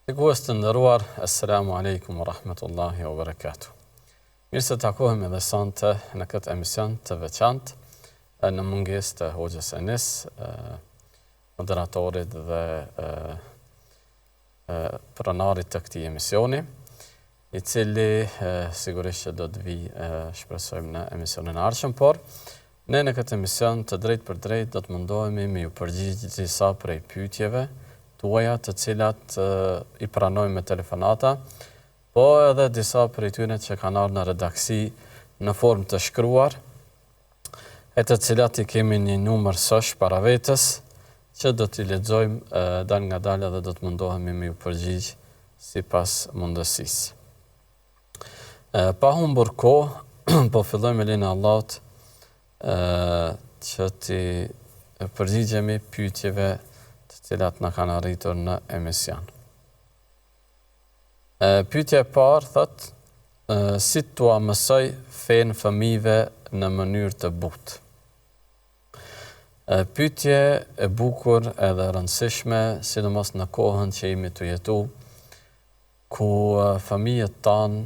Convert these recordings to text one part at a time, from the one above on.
Shikues të nderuar, assalamu alaikum wa rahmatullahi wa barakatuh. Mirë se takohemi edhe sonte në këtë emision të veçantë në mungesë të Hoxhës Enis, moderatorit dhe pronarit të këtij emisioni, i cili sigurisht që do të vi shpresojmë në emisionin e ardhshëm, por ne në këtë emision të drejt për drejt do të mundohemi me ju përgjigjë disa prej pyetjeve tuaja të cilat i pranojmë me telefonata, po edhe disa prej tyre që kanë ardhur në redaksi në formë të shkruar, e të cilat i kemi një numër sosh para vetës, që do t'i lexojmë dal nga dal dhe do të mundohemi me ju përgjigj sipas mundësisë. Pa humbur kohë, po fillojmë me lenin e Allahut që t'i përgjigjemi pyetjeve cilat na kanë arritur në emision. Pyetja e parë thot, si t'ua mësoj fen fëmijëve në mënyrë të butë? Pyetje e bukur edhe rëndësishme, sidomos në kohën që jemi të jetu, ku fëmijët tanë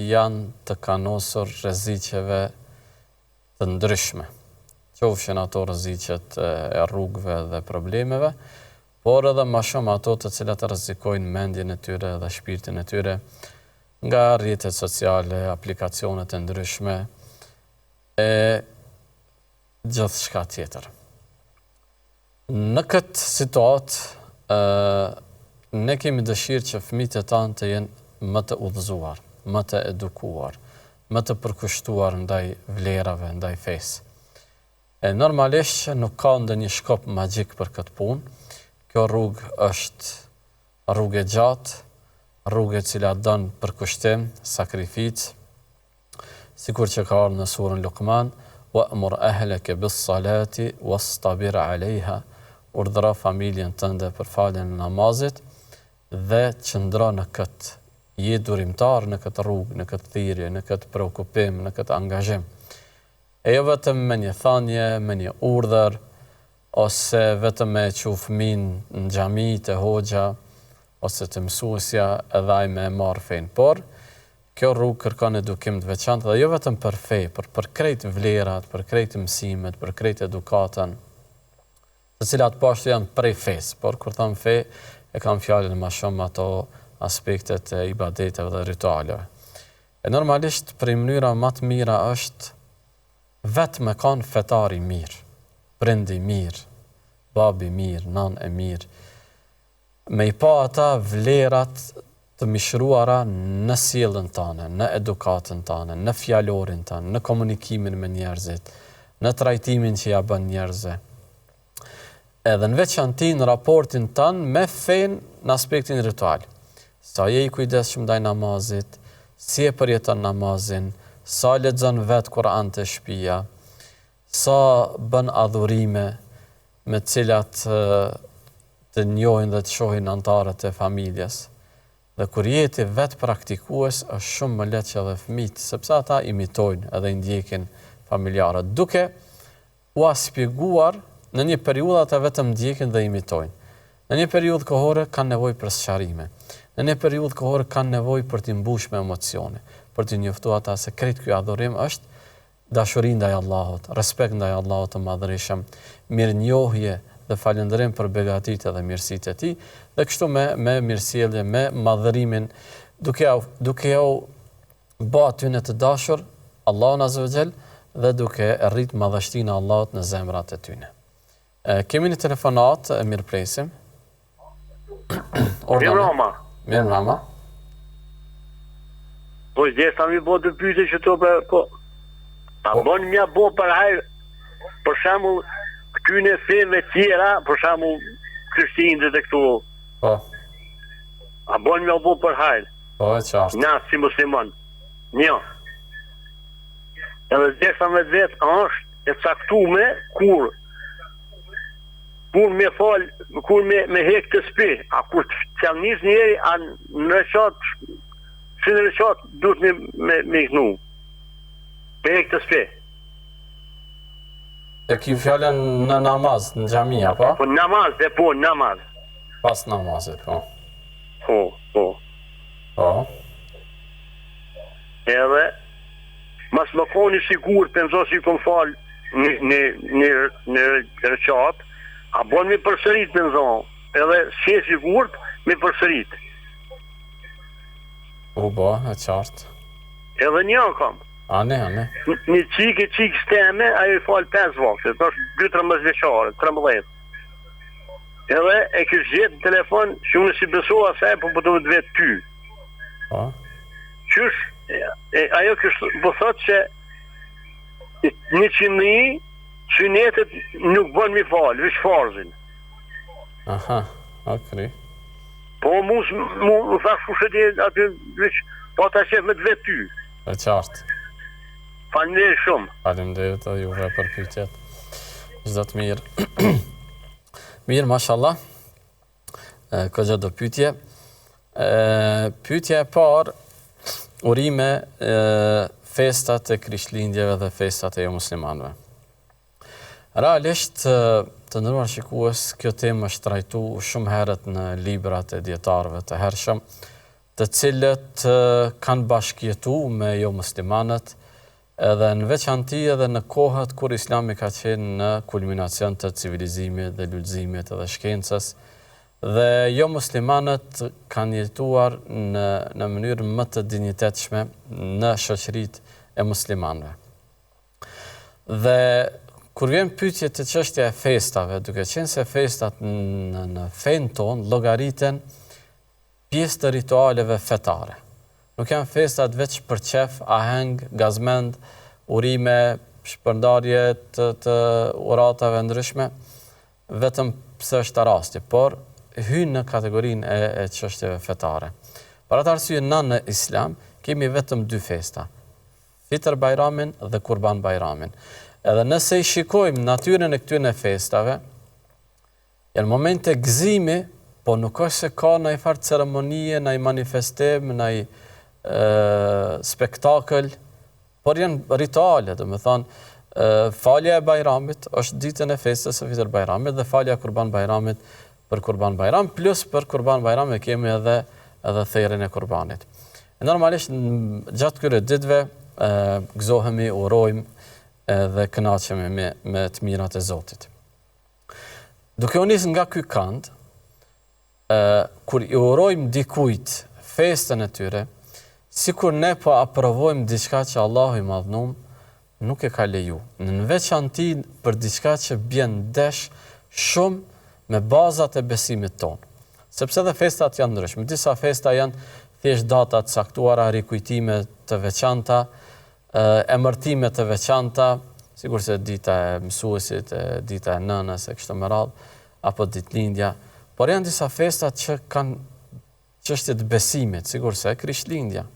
janë të kanosur rreziqeve të ndryshme. Qofshin ato rreziqet e rrugëve dhe problemeve, por edhe më shumë ato të cilat rrezikojnë mendjen e tyre dhe shpirtin e tyre nga rrjetet sociale, aplikacionet e ndryshme e gjithçka tjetër. Në këtë situatë ne kemi dëshirë që fëmijët e tanë të jenë më të udhëzuar, më të edukuar, më të përkushtuar ndaj vlerave, ndaj fesë. Normalisht nuk ka ndonjë shkop magjik për këtë punë. Kjo rrugë është rrugë e gjatë, rrugë e cila don përkushtim, sakrificë, sikur që ka ardhur në surën Luqman, wa'mur ahlaka bis-salati wastabir 'alayha, urdhëro familjen tënde për faljen e namazit dhe qëndro në këtë, je durimtar në këtë rrugë, në këtë thirrje, në këtë preokupim, në këtë angazhim. E jo vetëm me një thanje, me një urdhër, ose vetëm me çu fëmin në xhami te hoxha, ose te mësuesja edhe ai me marr fen. Por kjo rrugë kërkon edukim të veçantë dhe jo vetëm për fe, por për krejt vlerat, për krejt mësimet, për krejt edukatën, të cilat po ashtu janë prej fesë, por kur thon fe, e kam fjalën më shumë ato aspektet e ibadeteve dhe ritualeve. E normalisht prej mënyra më të mira është vetë me kanë fetari mirë, prindi mirë, babi mirë, nan e mirë, me i pa ata vlerat të mishruara në sjelljen tane, në edukatën tane, në fjalorin tane, në komunikimin me njerëzit, në trajtimin që ja bën njerëzve. Edhe në veçanti në raportin tanë me fen në aspektin ritual. Sa je i kujdesshëm ndaj namazit, si e përjeton namazin, sa lexon vetë Kur'an të shtëpia, sa bën adhurime me cilat të njohin dhe të shohin antarët e familjes. Dhe kur jeti vetë praktikues, është shumë më lehtë që edhe fëmijët, sepse ata imitojnë edhe i ndjekin familjarët, duke u shpjeguar në një periudhë ata vetëm ndjekin dhe imitojnë. Në një periudhë kohore kanë nevojë për sqarime. Në një periudhë kohore kanë nevojë për të mbushur me emocione, për të njoftuar ata se krejt ky adhurim është dashuri ndaj Allahut, respekt ndaj Allahut të Madhërisëm, mirënjohje dhe falënderim për begatitë dhe mirësitë e tij, dhe kështu me mirësjellje, me madhërimin, duke u bë aty në të dashur Allahun Azza wa Jall dhe duke rrit madhështinë e Allahut në zemrat e tyre. Kemi një telefonat, e mirëpresim. Mirë mama. Po gjitha mi bo të pyte që to për, po, a bon mja bo për hajrë, për shembull këtyne feve tjera, për shembull krishtinët e këtu, po, a bon mja bo për hajrë, po e qartë. na si musliman, një, edhe gjitha me vetë është e caktume kur me fal, kur me hek të spi, a kur të qelnis njeri, a në qatë, si në qatë, duhet me iknu. Me hek të spi. E ki fjallën në namaz, në xhamia, po? Po namaz, namaz. Pas namazit, po. Po. Edhe, mas më koni sigur të nëzo si kom falë një rëqat, a bon me përsërit në nëzo, edhe si e sigur me përsërit. E qartë. Edhe një kam. Ane. Një qik steme, ajo i falë 5 vakte, të është 2-13 veqare, 13. Edhe e kështë gjithë në telefon, që unë si besoha se, po të vetë ty. Qysh, ajo kështë po thotë që 100.000 synetet nuk bën mi falë, vish farzin. Aha, okej. Po mu thash fushet aty, vish, po ta qef me të vetë ty. E qartë. Faleminderit shumë. Faleminderit edhe juve për pyetjet. Çdo të mirë. Mirë, mashallah. Këgja do pyetje. Pyetja e parë, urime festat e Krishtlindjeve dhe festat e jo muslimanëve. Realisht, të ndëruar shikues, kjo temë është trajtuar shumë herët në librat e dietarëve të hershëm, të cilët kanë bashkëjetuar me jo muslimanët, edhe në veçanti edhe në kohët kur Islami ka qenë në kulminacion të civilizimit dhe lulëzimit edhe shkencës, dhe jo muslimanët kanë jetuar në mënyrë më të dinjitetshme në shoqëritë e muslimanëve. Dhe kur vjen pyetje të çështja e festave, duke qenë se festat në fen ton llogariten pjesë të ritualeve fetare. Nuk janë festat veç për qef, aheng, gazmend, urime, shpërndarje të uratave ndryshme, vetëm pse është rasti, por hynë në kategorinë e çështjeve fetare. Për atë arsye, na në Islam kemi vetëm 2 festa, Fitr Bajramin dhe Kurban Bajramin. Edhe nëse i shikojmë natyrën e këtyre festave, janë momente gëzimi, po nuk është se ka ndonjë farë ceremonie, ndonjë manifestim, ndonjë spektakël, por janë rituale, domethënë falja e Bajramit është ditën e festës së Fitr Bajramit dhe falja e Kurban Bajramit për Kurban Bajram, plus për Kurban Bajram e kemi edhe thirrjen e kurbanit. Normalisht gjatë këtyre ditëve gëzohemi, urojmë dhe kënaqemi me të mirat e Zotit. Duke u nisë nga ky kant, kur i urojmë dikujt festën e tyre, sikur ne po aprovojmë diçka që Allahu i madhnum nuk e ka leju. Në veçanti për diçka që bjen ndesh shumë me bazat e besimit tonë. Sepse dhe festat janë ndryshme. Disa festa janë thjesht data të caktuara, rikujtime të veçanta, emërtime të veçanta, sikur se dita e mësuesit, dita e nënës, e kështu me radhë, apo ditëlindja. Por janë disa festat që kanë çështje të besimit, sikur se Krishtlindja.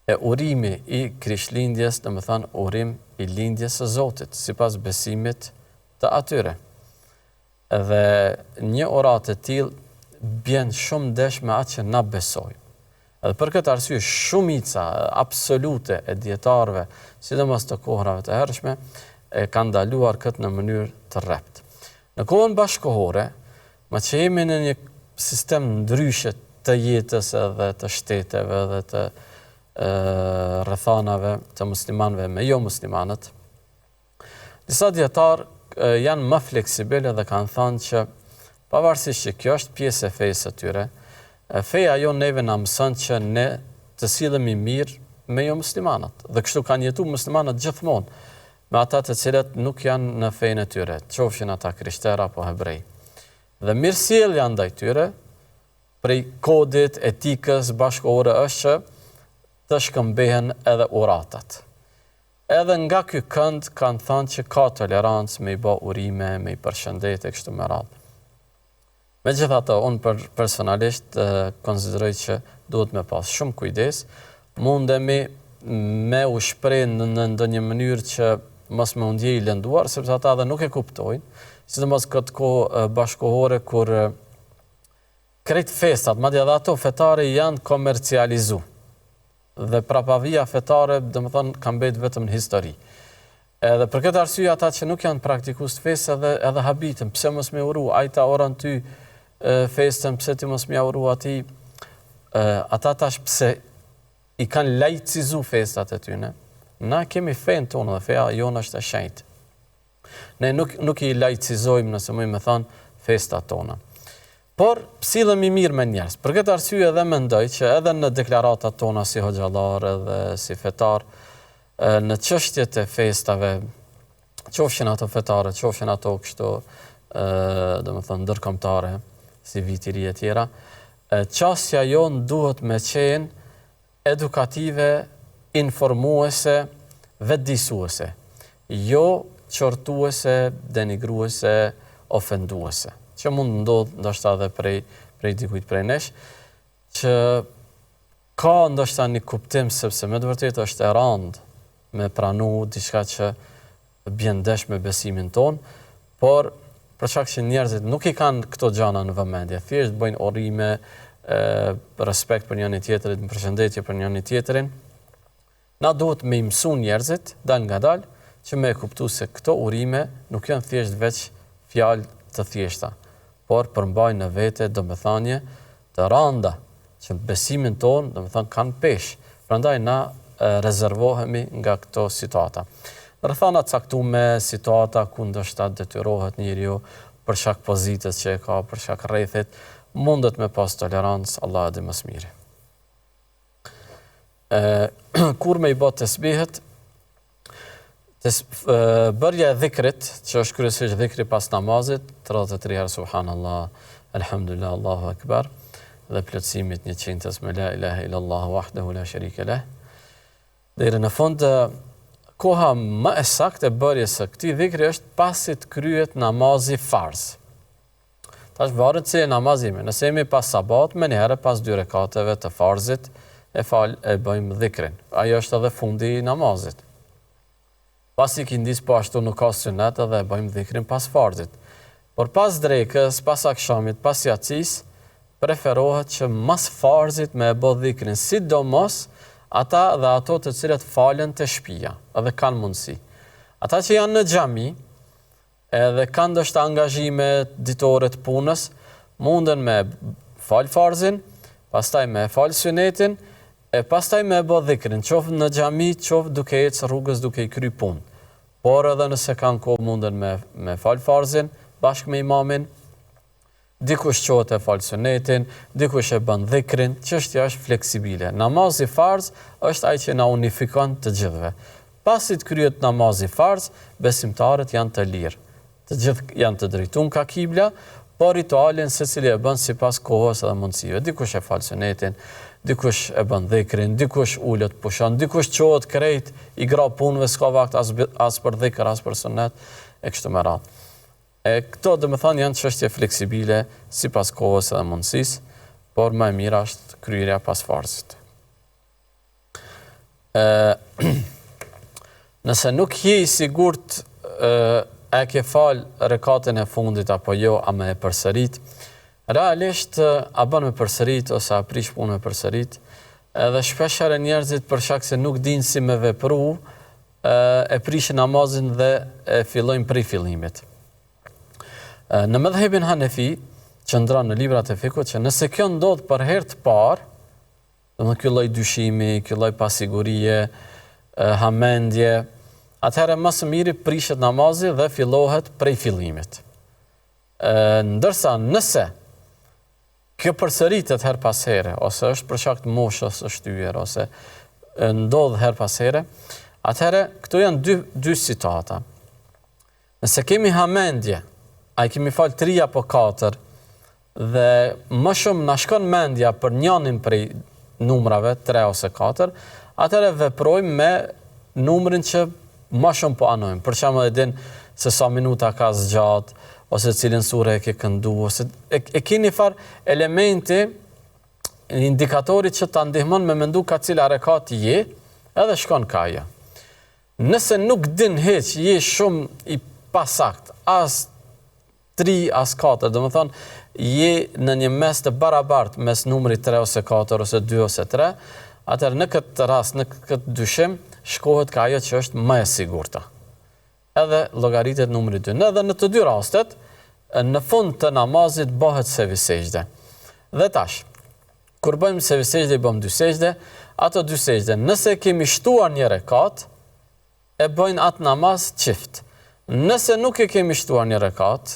E urimi i Krishtlindjes, domethënë urim i lindjes së Zotit, sipas besimit të atyre. Dhe një oratë e tillë bjen shumë ndesh me atë që na besojmë. Edhe për këtë arsye shumica absolute e dietarëve, sidomos të kohrave të hershme, e kanë ndaluar këtë në mënyrë të rrept. Në kohën bashkëkohore, me që jemi në një sistem ndryshe të jetës edhe të shteteve dhe të rrethanave të muslimanëve me jo muslimanët, disa dietarë janë më fleksibile dhe kanë thënë që pavarësisht që kjo është pjesë e fesë së tyre, feja jo neve na mëson që ne të sillemi mirë me jo muslimanët. Dhe kështu kanë jetuar muslimanët gjithmonë me ata të cilët nuk janë në fenë e tyre, qofshin ata krishterë apo hebrej. Dhe mirësjellja ndaj tyre prej kodit, etikës bashkëkohore është që të shkëmbehen edhe uratat. Edhe nga ky kënd kanë thënë që ka tolerancë me i bë urime, me i përshëndetje kështu me radhë. Megjithatë, unë personalisht konsideroj që duhet me pas shumë kujdes, mundemi me u shpreh në ndonjë mënyrë që mos më ndjej i lënduar, sepse ata edhe nuk e kuptojnë, sidomos këtë kohë bashkëkohore kur krejt festat, madje edhe ato fetare janë komercializuar. Dhe prapavia fetare, domethënë, ka mbetë vetëm në histori. Edhe për këtë arsye ata që nuk janë praktikues të fesë edhe habitën, pse mos me uru, ai ta oran ty festën, pse ti mos m'ja uru ati, ata tash pse i kanë laicizu festat e tyne. Na kemi fejnë tonë dhe feja jonë është e shenjtë. Ne nuk i laicizojmë, nëse më i me thanë, festat tona. Por, silemi mirë me njerëz. Për këtë arsye edhe mendoj që edhe në deklaratat tona si hoxhallar edhe si fetar, në çështjet e festave, qofshin ato fetare, qofshin ato kështu, domethënë ndërkombëtare, si viti i ri e tjera, çësia jonë duhet me qenë edukative, informuese, vetëdijsuese, jo qortuese, denigruese, ofenduese. Që mund ndodhë ndoshta edhe prej dikujt prej nesh, që ka ndoshta një kuptim sepse me të vërtetë është e rëndë me pranu diçka që bjen ndesh me besimin ton, por për shkak që njerëzit nuk i kanë këto gjana në vëmendje, thjesht bëjnë urime, respekt për njëri tjetrin, përshëndetje për njëri tjetrin. Na duhet me mësu njerëzit dal nga dal që me kuptu se këto urime nuk janë thjesht veç fjalë të thjeshta, por përmbajnë në vete domethënie të rënda që besimin ton domethënë kanë peshë. Prandaj na rezervohemi nga këto situata. Rrethana caktuar situata ku ndoshta detyrohet njeriu për shkak pozitës që e ka, për shkak rrethit, mundet me pas tolerancë, Allah e di më së miri. Kur me i bë tesbihet, bërja e dhikrit, që është kryesisht dhikri pas namazit, 33 herë subhanallah, elhamdulillah, Allahu akbar, dhe plotësimit 100 me la ilaha illallah wahdahu la sharika lah. Deri në fund, koha më e saktë e bërjes së këtij dhikri është pasi të kryhet namazi farz. Tash varet se namazi ime, nëse jemi pas sabat, me njëherë pas 2 rekateve të farzit, e bëjmë dhikrin. Ajo është edhe fundi i namazit. Pasi kindis po ashtu nuk ka sunet edhe e bëjmë dhikrin pas farzit. Por pas drekës, pas akshamit, pas jacis, preferohet që mas farzit me e bë dhikrin, sidomos ata dhe ato të cilët falen të shtëpia, edhe kanë mundësi. Ata që janë në xhami, edhe kanë ndoshta angazhime ditore të punës, munden me fal farzin, pastaj me fal sunetin, e pastaj me bë dhikrin, qoftë në xhami, qoftë duke ecë rrugës duke i kry punë. Por edhe nëse kanë kohë munden me fal farzin bashkë me imamin, dikush qohet e fal sunetin, dikush e bën dhikrin, çështja është fleksibile. Namazi farz është ai që na unifikon të gjithëve. Pasi të kryhet namazi farz, besimtarët janë të lirë. Të gjithë janë të drejtuar ka kibla, por ritualin secili e bën sipas kohës dhe mundësive. Dikush e fal sunetin, dikush e bën dhikrin, dikush ulet pushon, dikush qohet krejt, i gra punëve, s'ka vakt as për dhikr, as për sunet, e kështu me radhë. Këto domethënë janë çështje fleksibile sipas kohës dhe mundësisë, por më e mira është kryerja pas farzit. Nëse nuk je i sigurt e ke fal rekatën e fundit apo jo, a me e përsërit, realisht a bën me përsërit ose a prish punën me përsërit, edhe shpeshherë njerëzit për shkak se nuk dinë si me vepru, e prishin namazin dhe e fillojnë prej fillimit. Në mëdhëbin Hanefi, qëndron në librat e fikut që nëse kjo ndodh për herë të parë, domethënë ky lloj dyshimi, ky lloj pasigurie, hamendje, atëherë më së miri prishet namazi dhe fillohet prej fillimit. Ndërsa nëse kjo përsëritet her pas here, ose është për shkak të moshës së shtyer, ose ndodh her pas here, atëherë këto janë dy situata. Nëse kemi hamendje, ai kemi fal 3 apo 4, dhe më shumë na shkon mendja për njënin prej numrave, 3 ose 4, atëherë veprojmë me numrin që më shumë po anojmë. Për shembull, e din se sa minuta ka zgjat, ose cilën sure e ke këndu, ose e keni far elementi, indikatorit që ta ndihmon me mendu ka cila rekat je, edhe shkon ka ajo. Nëse nuk din hiç, je shumë i pasakt, as 3 as 4, domethënë je në një mes të barabartë mes numrit 3 ose 4 ose 2 ose 3, atëherë në këtë rast, në këtë dyshim, shkohet ka ajo që është më e sigurta. Edhe llogaritet numri 2. Edhe në të dy rastet, në fund të namazit bëhet sevi sejdë. Dhe tash, kur bëjmë sevi sejdë, i bëjmë 2 sejdë, ato 2 sejdë, nëse kemi shtuar një rekat, e bëjnë atë namaz çift. Nëse nuk e kemi shtuar një rekat,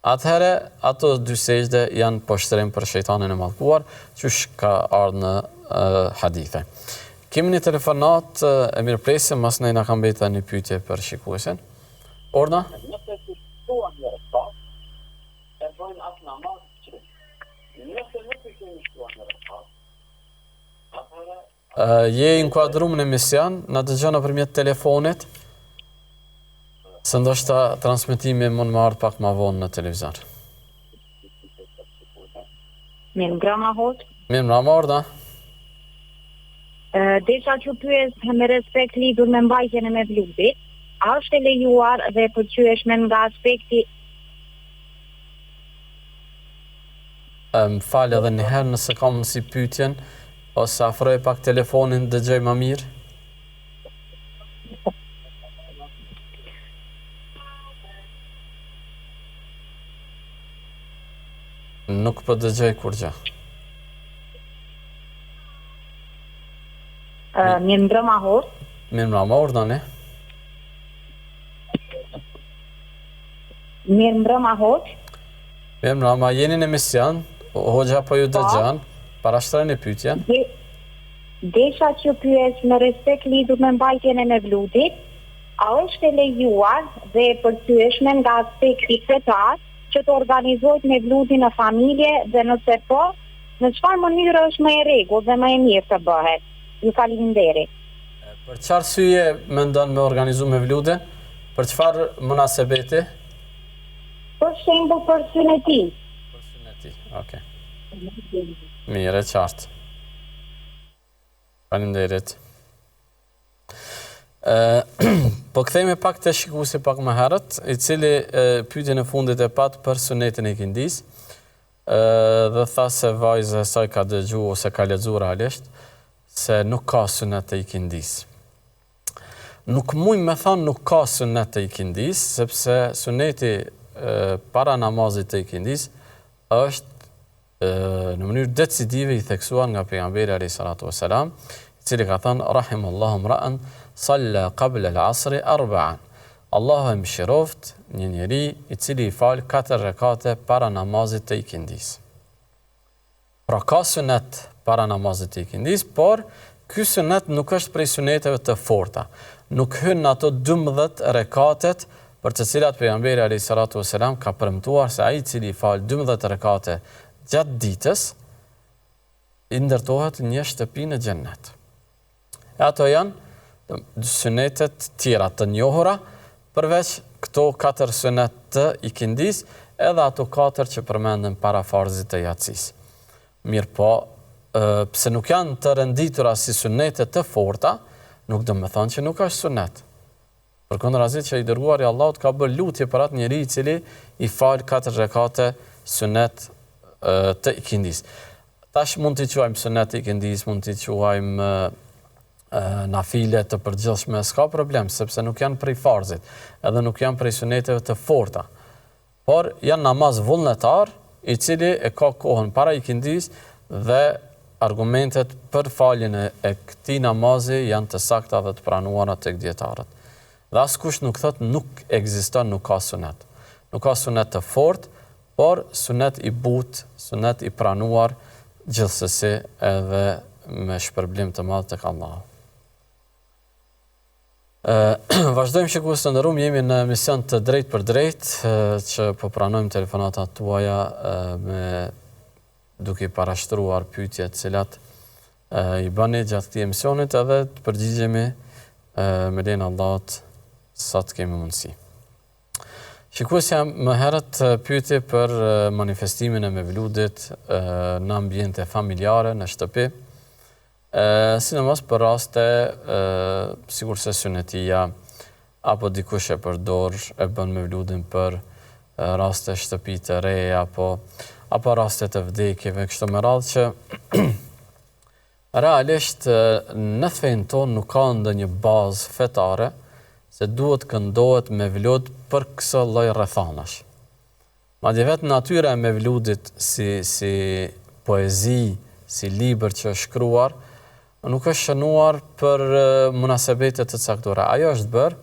atëherë ato 2 sejdë janë poshtrim për shejtanin e mallkuar, çush ka ardhur në hadithe. Kemi një telefonat, e mirëpresim, mas ne na ka mbetur një pyetje për shikuesen. Orna? Nëse si shtuan një rekat, e bëjnë atë namaz që nëse nuk i kemi shtuar një rekat, atëherë Je inkuadruar në emision, na dëgjon nëpërmjet telefonit, se ndoshta transmetimi mund më ardh pak më vonë në televizor. Mirë ngrama hot. Mirë mbrëma, Orna. Desha që pyes me respekt lidhur me mbajtjen e mevludit, a është e lejuar dhe përqyeshme nga aspekti Më falë edhe një herë nëse kam si pyetjen, ose afroj pak telefonin dëgjoj më mirë. Nuk po dëgjoj kur gjë. mirë ngrama hot. Mirë mbrëma, Orna, ne? Mirë ngrama hot. Mirë mbrëma, jeni në emision, hoxha po ju dëgjon, parashtroni pyetjen. Desha që pyes me respekt lidhur me mbajtjen e mevludit, a është e lejuar dhe përqyeshme nga aspekti fetar që të organizohet mevludi në familje dhe nëse po, në çfarë mënyrë është më e rregullt dhe më e mirë të bëhet? Ju faleminderit. Për çfarë arsye mendon me organizu mevludin? Për çfarë munasebeti? Për shembull për syneti. Për syneti, okay. Mirë, qartë. Faleminderit. Po kthehemi pak te shikuesi pak më herët, i cili pyetjen e fundit e pat për sunetin e ikindis, dhe tha se vajza e saj ka dëgjuar ose ka lexuar realisht se nuk ka sunet e ikindis. Nuk mund me thonë nuk ka sunet e ikindis, sepse suneti para namazit të ikindis është në mënyrë decisive i theksuar nga pejgamberi alayhi salatu wasalam, i cili ka thënë rahimallahu imra'an salla qabla al-'asri 4. Allahu e mëshiroft një njeri i cili i fal 4 rekate para namazit të ikindis. Pra ka sunet para namazit të ikindis, por ky sunet nuk është prej suneteve të forta. Nuk hyn në ato 12 rekatet për të cilat pejgamberi alayhi salatu wasalam ka premtuar se ai i cili i fal 12 rekate gjatë ditës i ndërtohet një shtëpi në xhennet. Ato janë sunetet tjera të njohura, përveç këto 4 sunet të ikindis, edhe ato 4 që përmenden para farzit të yatsis. Mirë po, pse nuk janë të renditura si sunetet të forta, nuk do me thonë që nuk është sunet. Përkundërzi që i dërguari Allahut ka bërë lutje për atë njeri i cili i fal 4 rekate sunet të ikindis. Tash mund t'i quajmë sunet të ikindis, mund t'i quajmë nafile të përgjithshme, s'ka problem, sepse nuk janë prej farzit, edhe nuk janë prej suneteve të forta. Por janë namaz vullnetar, i cili e ka kohën para ikindis dhe argumentet për faljen e këtij namazi janë të sakta dhe të pranuara tek dietarët. Dhe askush nuk thot nuk ekziston, nuk ka sunet. Nuk ka sunet të fortë, por sunet i butë, sunet i pranuar gjithsesi edhe me shpërblim të madh tek Allahu. Vazhdojmë shikues të nderuar, jemi në emision të drejt për drejt, që po pranojmë telefonatat tuaja duke parashtruar pyetjet të cilat i bëni gjatë këtij emisionit, edhe të përgjigjemi me lejen e Allahut sa të kemi mundësi. Shikuesja më herët pyeti për manifestimin e mevludit në ambiente familjare, në shtëpi, sidomos për raste sikur se synetia apo dikush e përdor e bën mevludin për raste shtëpi të reja apo raste të vdekjeve, kështu me radhë që realisht në fenë tonë nuk ka ndonjë bazë fetare se duhet këndohet mevlud për këso lloj rrethanash. Madje vetë natyra e mevludit si poezi, si libër që është shkruar, nuk është shënuar për munasebetet të caktuara. Ajo është bërë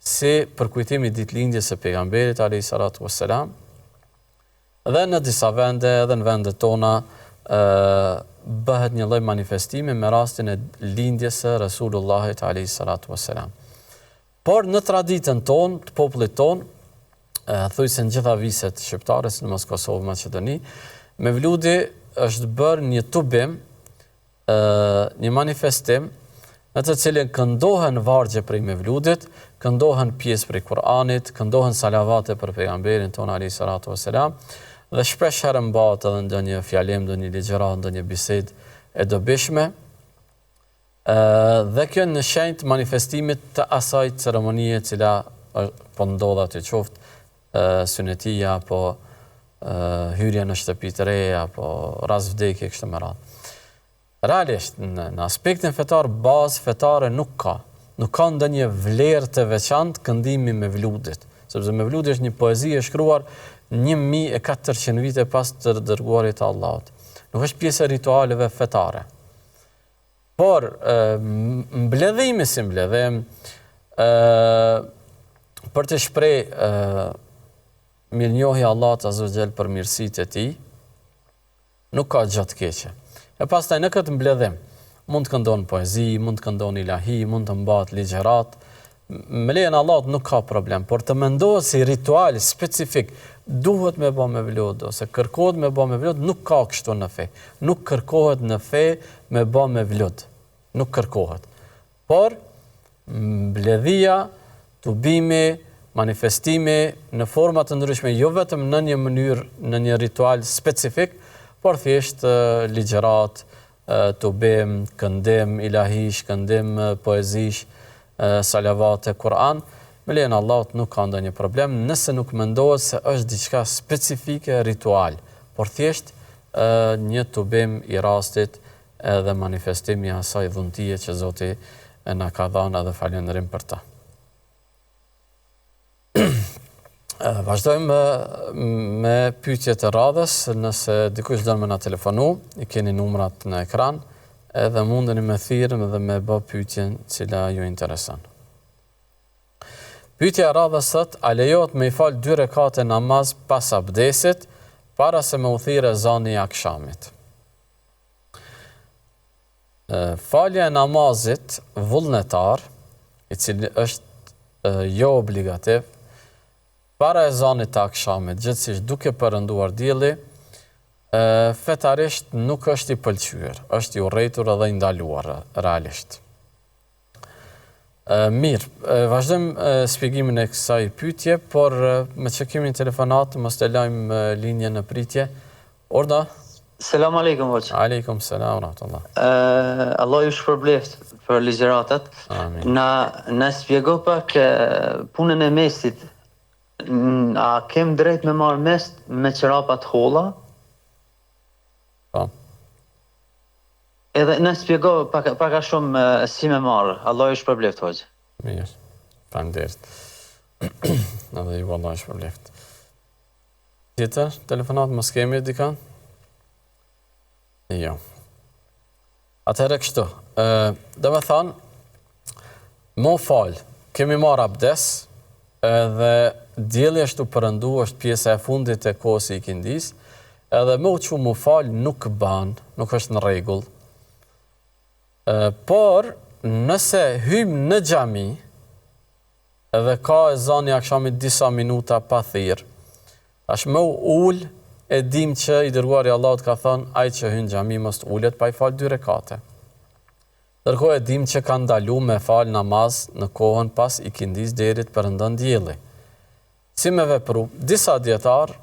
si përkujtimi ditëlindjes së pejgamberit alayhi salatu wassalam, dhe në disa vende, edhe në vendet tona, bëhet një lloj manifestimi me rastin e lindjes së Resulullahit alayhi salatu wassalam. Por në traditën tonë, të popullit tonë, thuj se në gjitha viset shqiptare, si në mos Kosovë, Maqedoni, mevludi është bërë një tubim, një manifestim, në të cilin këndohen vargje prej mevludit, këndohen pjesë prej Kur'anit, këndohen salavate për pejgamberin tonë alayhi salatu wassalam, dhe shpesh herë mbahet edhe ndonjë fjalim, ndonjë ligjërat, ndonjë bisedë e dobishme. Dhe kjo në shenjtë manifestimit të asaj ceremonie cila po ndodh aty, qoftë synetia, apo hyrja në shtëpi të reja, apo rast vdekje kështu me radhë. Realisht, në aspektin fetar, bazë fetare nuk ka. Nuk ka ndonjë vlerë të veçantë këndimi me mevludit, sepse mevludi është një poezi e shkruar 1400 vite pas të dërguarit të Allahut. Nuk është pjesë e ritualeve fetare. Por, mbledhimi si mbledhim, për të shpreh mirënjohje Allahut azza wa jall për mirësitë e tij, nuk ka gjë të keqe. E pastaj në këtë mbledhim mund të këndon poezi, mund të këndon ilahi, mund të mbahet ligjërat. Me lejen e Allahut nuk ka problem, por të mendohet si ritual specifik duhet me bë mevlud ose kërkohet me bë mevlud, nuk ka kështu në fe. Nuk kërkohet në fe me bë mevlud. Nuk kërkohet. Por mbledhia, tubimi, manifestimi në forma të ndryshme, jo vetëm në një mënyrë, në një ritual specifik, por thjesht ligjërat, tubim, këndim ilahish, këndim poezish, salavate, Kur'an, me lejen e Allahut nuk ka ndonjë problem, nëse nuk mendohet se është diçka specifike ritual, por thjesht një tubim i rastit edhe manifestimi i asaj dhuntie që Zoti na ka dhënë, dhe falënderim për ta. Vazhdojmë me pyetjet e radhës. Nëse dikush don me na telefonu, i keni numrat në ekran, edhe mundeni me thirrëm dhe me bë pyetjen cila ju intereson. Pyetja e radhës thot: a lejohet me i fal 2 rekate namaz pas abdesit para se me u thirrë ezani i akşamit? Falja e namazit vullnetar, i cili është jo obligativ, para ezanit të akşamit, gjithsesi duke përënduar dielli, fetarisht nuk është i pëlqyer, është i urrëtur edhe i ndaluar realisht. Mirë, vazhdojmë shpjegimin e kësaj pyetje, por me që kemi telefonat, mos të lajmë linjën në pritje. Orda? Selam aleikum hoq. Aleikum selam rahmatullah. Allah ju shpërbleft për ligjëratat. Amin. Na shpjego pak punën e mesit. A kem drejt me marrë mes me çerapat holla? Po. Edhe na shpjego pak a shumë si me marrë. Allah ju shpërbleft hoq. Mirë. Faleminderit. Edhe ju Allah ju shpërbleft. Tjetër, telefonat mos kemi dikan? Jo. Atëherë kështu, dhe me thanë, mo falë, kemi marrë abdes, edhe dielli është u përëndu, është pjesa e fundit e kohës i ikindis, edhe me u që mu falë nuk ban, nuk është në rregull. Por, nëse hymë në xhami, edhe ka ezani i akşamit disa minuta pa thirr, tash me u ullë, e dim që i dërguari Allahut ka thënë, ai që hyn xhami mos ulet pa i fal 2 rekate. Ndërkohë e dim që ka ndalu me fal namaz në kohën pas ikindis deri të perëndon dielli. Si me vepru, disa dietar,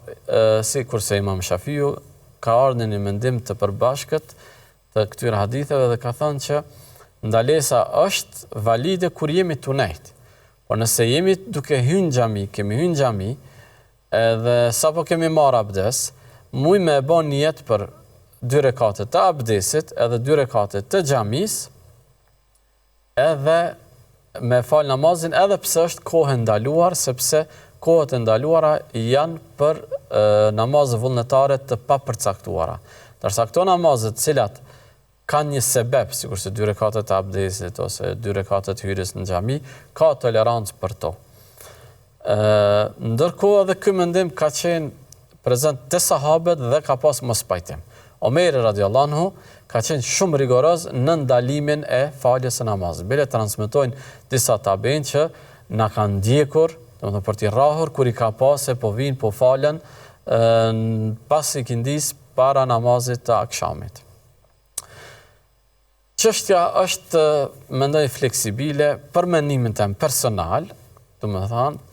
si kurse Imam Shafiu, ka ardhur në një mendim të përbashkët të këtyre haditheve dhe ka thënë që ndalesa është valide kur jemi tunejt. Por nëse jemi duke hyrë xhami, kemi hyrë xhami, edhe sapo kemi marrë abdes, muj me e bon niyet për 2 rekate të abdesit, edhe 2 rekate të xhamis, edhe me fal namazin, edhe pse është kohë ndaluar, sepse kohët e ndaluara janë për namazë vullnetare të papërcaktuara. Ndërsa këto namazet cilat kanë një sebeb, sikur se 2 rekatet e abdesit ose 2 rekatet hyrjes në xhami, ka tolerancë për to. Ndërkohë edhe ky mendim ka qenë prezent te sahabët dhe ka pas mos pajtim. Omeri radiallahu anhu ka qenë shumë rigoroz në ndalimin e faljes së namazit. Bile transmetojnë disa tabiin që na kanë ndjekur, domethënë për t'i rrahur kur i ka pasë po vinë po falen pas ikindis para namazit të akşamit. Çështja është mendoj fleksibile për mendimin tim personal, domethënë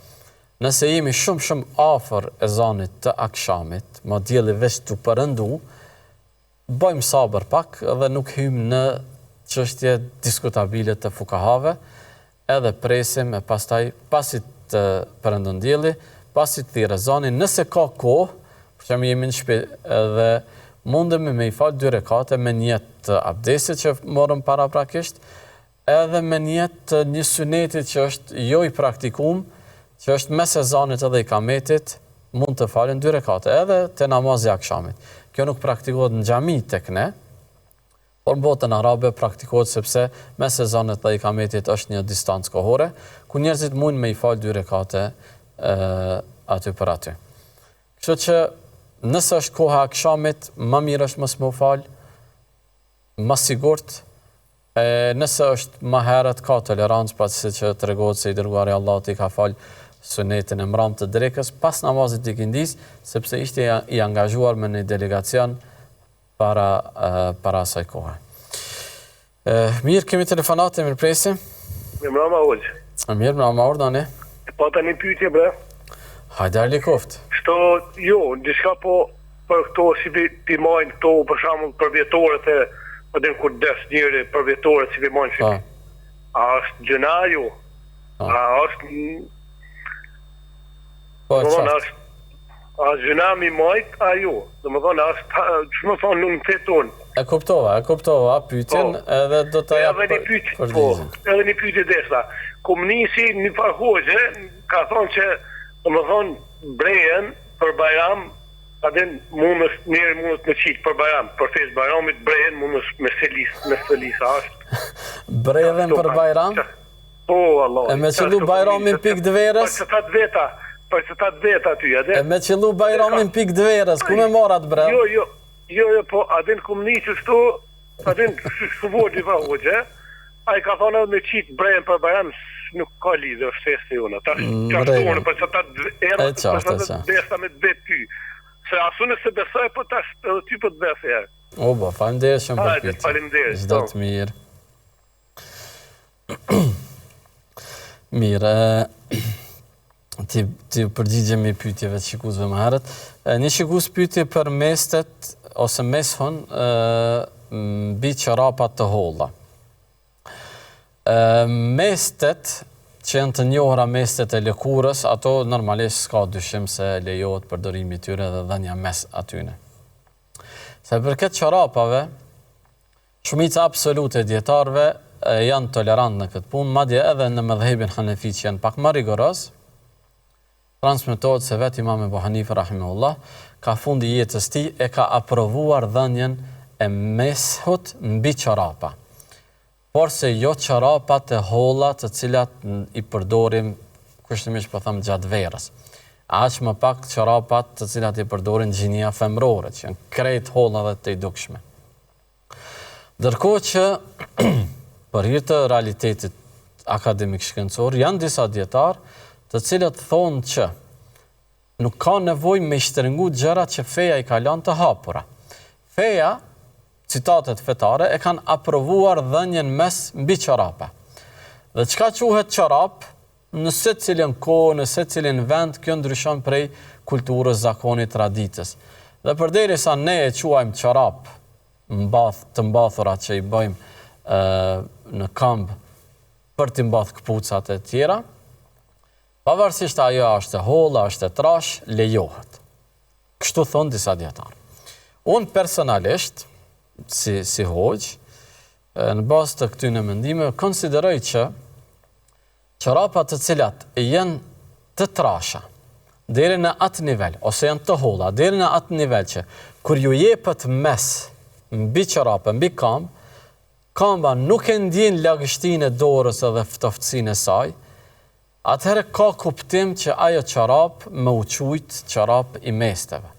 nëse jemi shumë afër ezanit të akşamit, ma dielli veç të përëndu, bëjmë sabër pak dhe nuk hymë në çështje diskutabile të fukahave, edhe presim e pastaj pasit të përëndon dielli, pasit thirr ezanin, nëse ka kohë, për që jemi në shtëpi edhe mundemi me i falë 2 rekate me niyet të abdesit që morëm paraprakisht, edhe me niyet të një sunetit që është jo i praktikum, që është mes ezanit edhe ikametit, mund të falen 2 rekate, edhe të namazi akşamit. Kjo nuk praktikohet në xhami tek ne, por në botën arabe praktikohet sepse mes ezanit dhe ikametit është një distancë kohore, ku njerëzit mund me i falë 2 rekate aty për aty. Kështu që nëse është koha akşamit, më mirë është mos më falë, më sigurt, nëse është më herët ka tolerancë, pasi që tregohet se i dërguari Allahut i ka falë sunetin e mram të drekës pas namazit të ikindis, sepse ishte i angazhuar me një delegacion para asaj kohe. Mirë, kemi telefonate, mirë presim. Me mrama ullë. Mirë, mrama urdhani. Pata një pyetje, bre. Hajde Arlikoft. Shto, jo, diçka po për këto si pimajnë këto për shembull për vjetorët e edhe kur des njëri për vjetorët si pimajnë si. A është gjëna ju? A është po është a gjëna mi majt a ju? Domethënë është ç'më thon nuk feton. E kuptova pyetjen edhe do ta jap për edhe një pyetje desha. Komunisi një farhoxhe ka thonë që domethënë brejen për Bajram, atë mundës me qitë për Bajram, për festë Bajramit brejen mundës me selisa është. Brejen për Bajram? Po, Allah. E me qëllu Bajramin pik dëverës? Për që ta veta ty, edhe. E me qëllu Bajramin pik dëverës, ku me morat bre? Jo, po, adin komunisë shtu, adin shuvojt i farhoxhe, a i ka thonë edhe me qitë brejen për Bajram, nuk ka lidhë është feste jona. Ta shtonë, për që ta desa me të bet ty. Se asu nëse besoj, po ta edhe ty për të besë e. Oba, faleminderit shumë për pyetje. Faleminderit. Çdo të mirë. Mirë, ti përgjigjemi pyetjeve të shikuesve më herët. Një shikues pyetje për mestet ose meshon mbi çorapat të holla. Mestet që janë të njohura mestet e lëkurës, ato normalisht s'ka dyshim se lejohet përdorimi i tyre dhe dhënia mes atyne. Se për këtë çorapave, shumica absolute e dietarëve janë tolerant në këtë punë, madje edhe në mëdhëbin Hanefi që janë pak më rigoroz. Transmetohet se vetë Imam Ebu Hanife rahimahullah ka fundi jetës tij e ka aprovuar dhënien e meshut mbi çorapa. Por se jo çorapat e holla të cilat i përdorim kushtimisht po them gjatë verës. Aq më pak çorapat të cilat i përdorin gjinia femrore, që janë krejt holla dhe të dukshme. Ndërkohë që për hir të realitetit akademik shkencor janë disa dietar të cilët thonë që nuk ka nevojë me shtrëngu gjërat që feja i ka lënë të hapura. Feja, citatet fetare, e kanë aprovuar dhënien mes mbi çorapa. Dhe çka quhet çorap, në secilin kohë, në secilin vend, kjo ndryshon prej kulturës, zakonit, traditës. Dhe përderisa ne e quajmë çorap, të mbathurat që i bëjmë në këmbë për të mbath këpucat e tjera, pavarësisht ajo është e holla, është e trash, lejohet. Kështu thon disa dietar. Unë personalisht si hoxh, në bazë të këtyre mendimeve, konsideroj që çorapat të cilat janë të trasha, deri në atë nivel, ose janë të holla, deri në atë nivel që kur ju jepet mes mbi çorapë, mbi kamba nuk e ndjen lagështinë e dorës edhe ftoftësinë e saj, atëherë ka kuptim që ajo çorap më u quajt çorap i mesteve.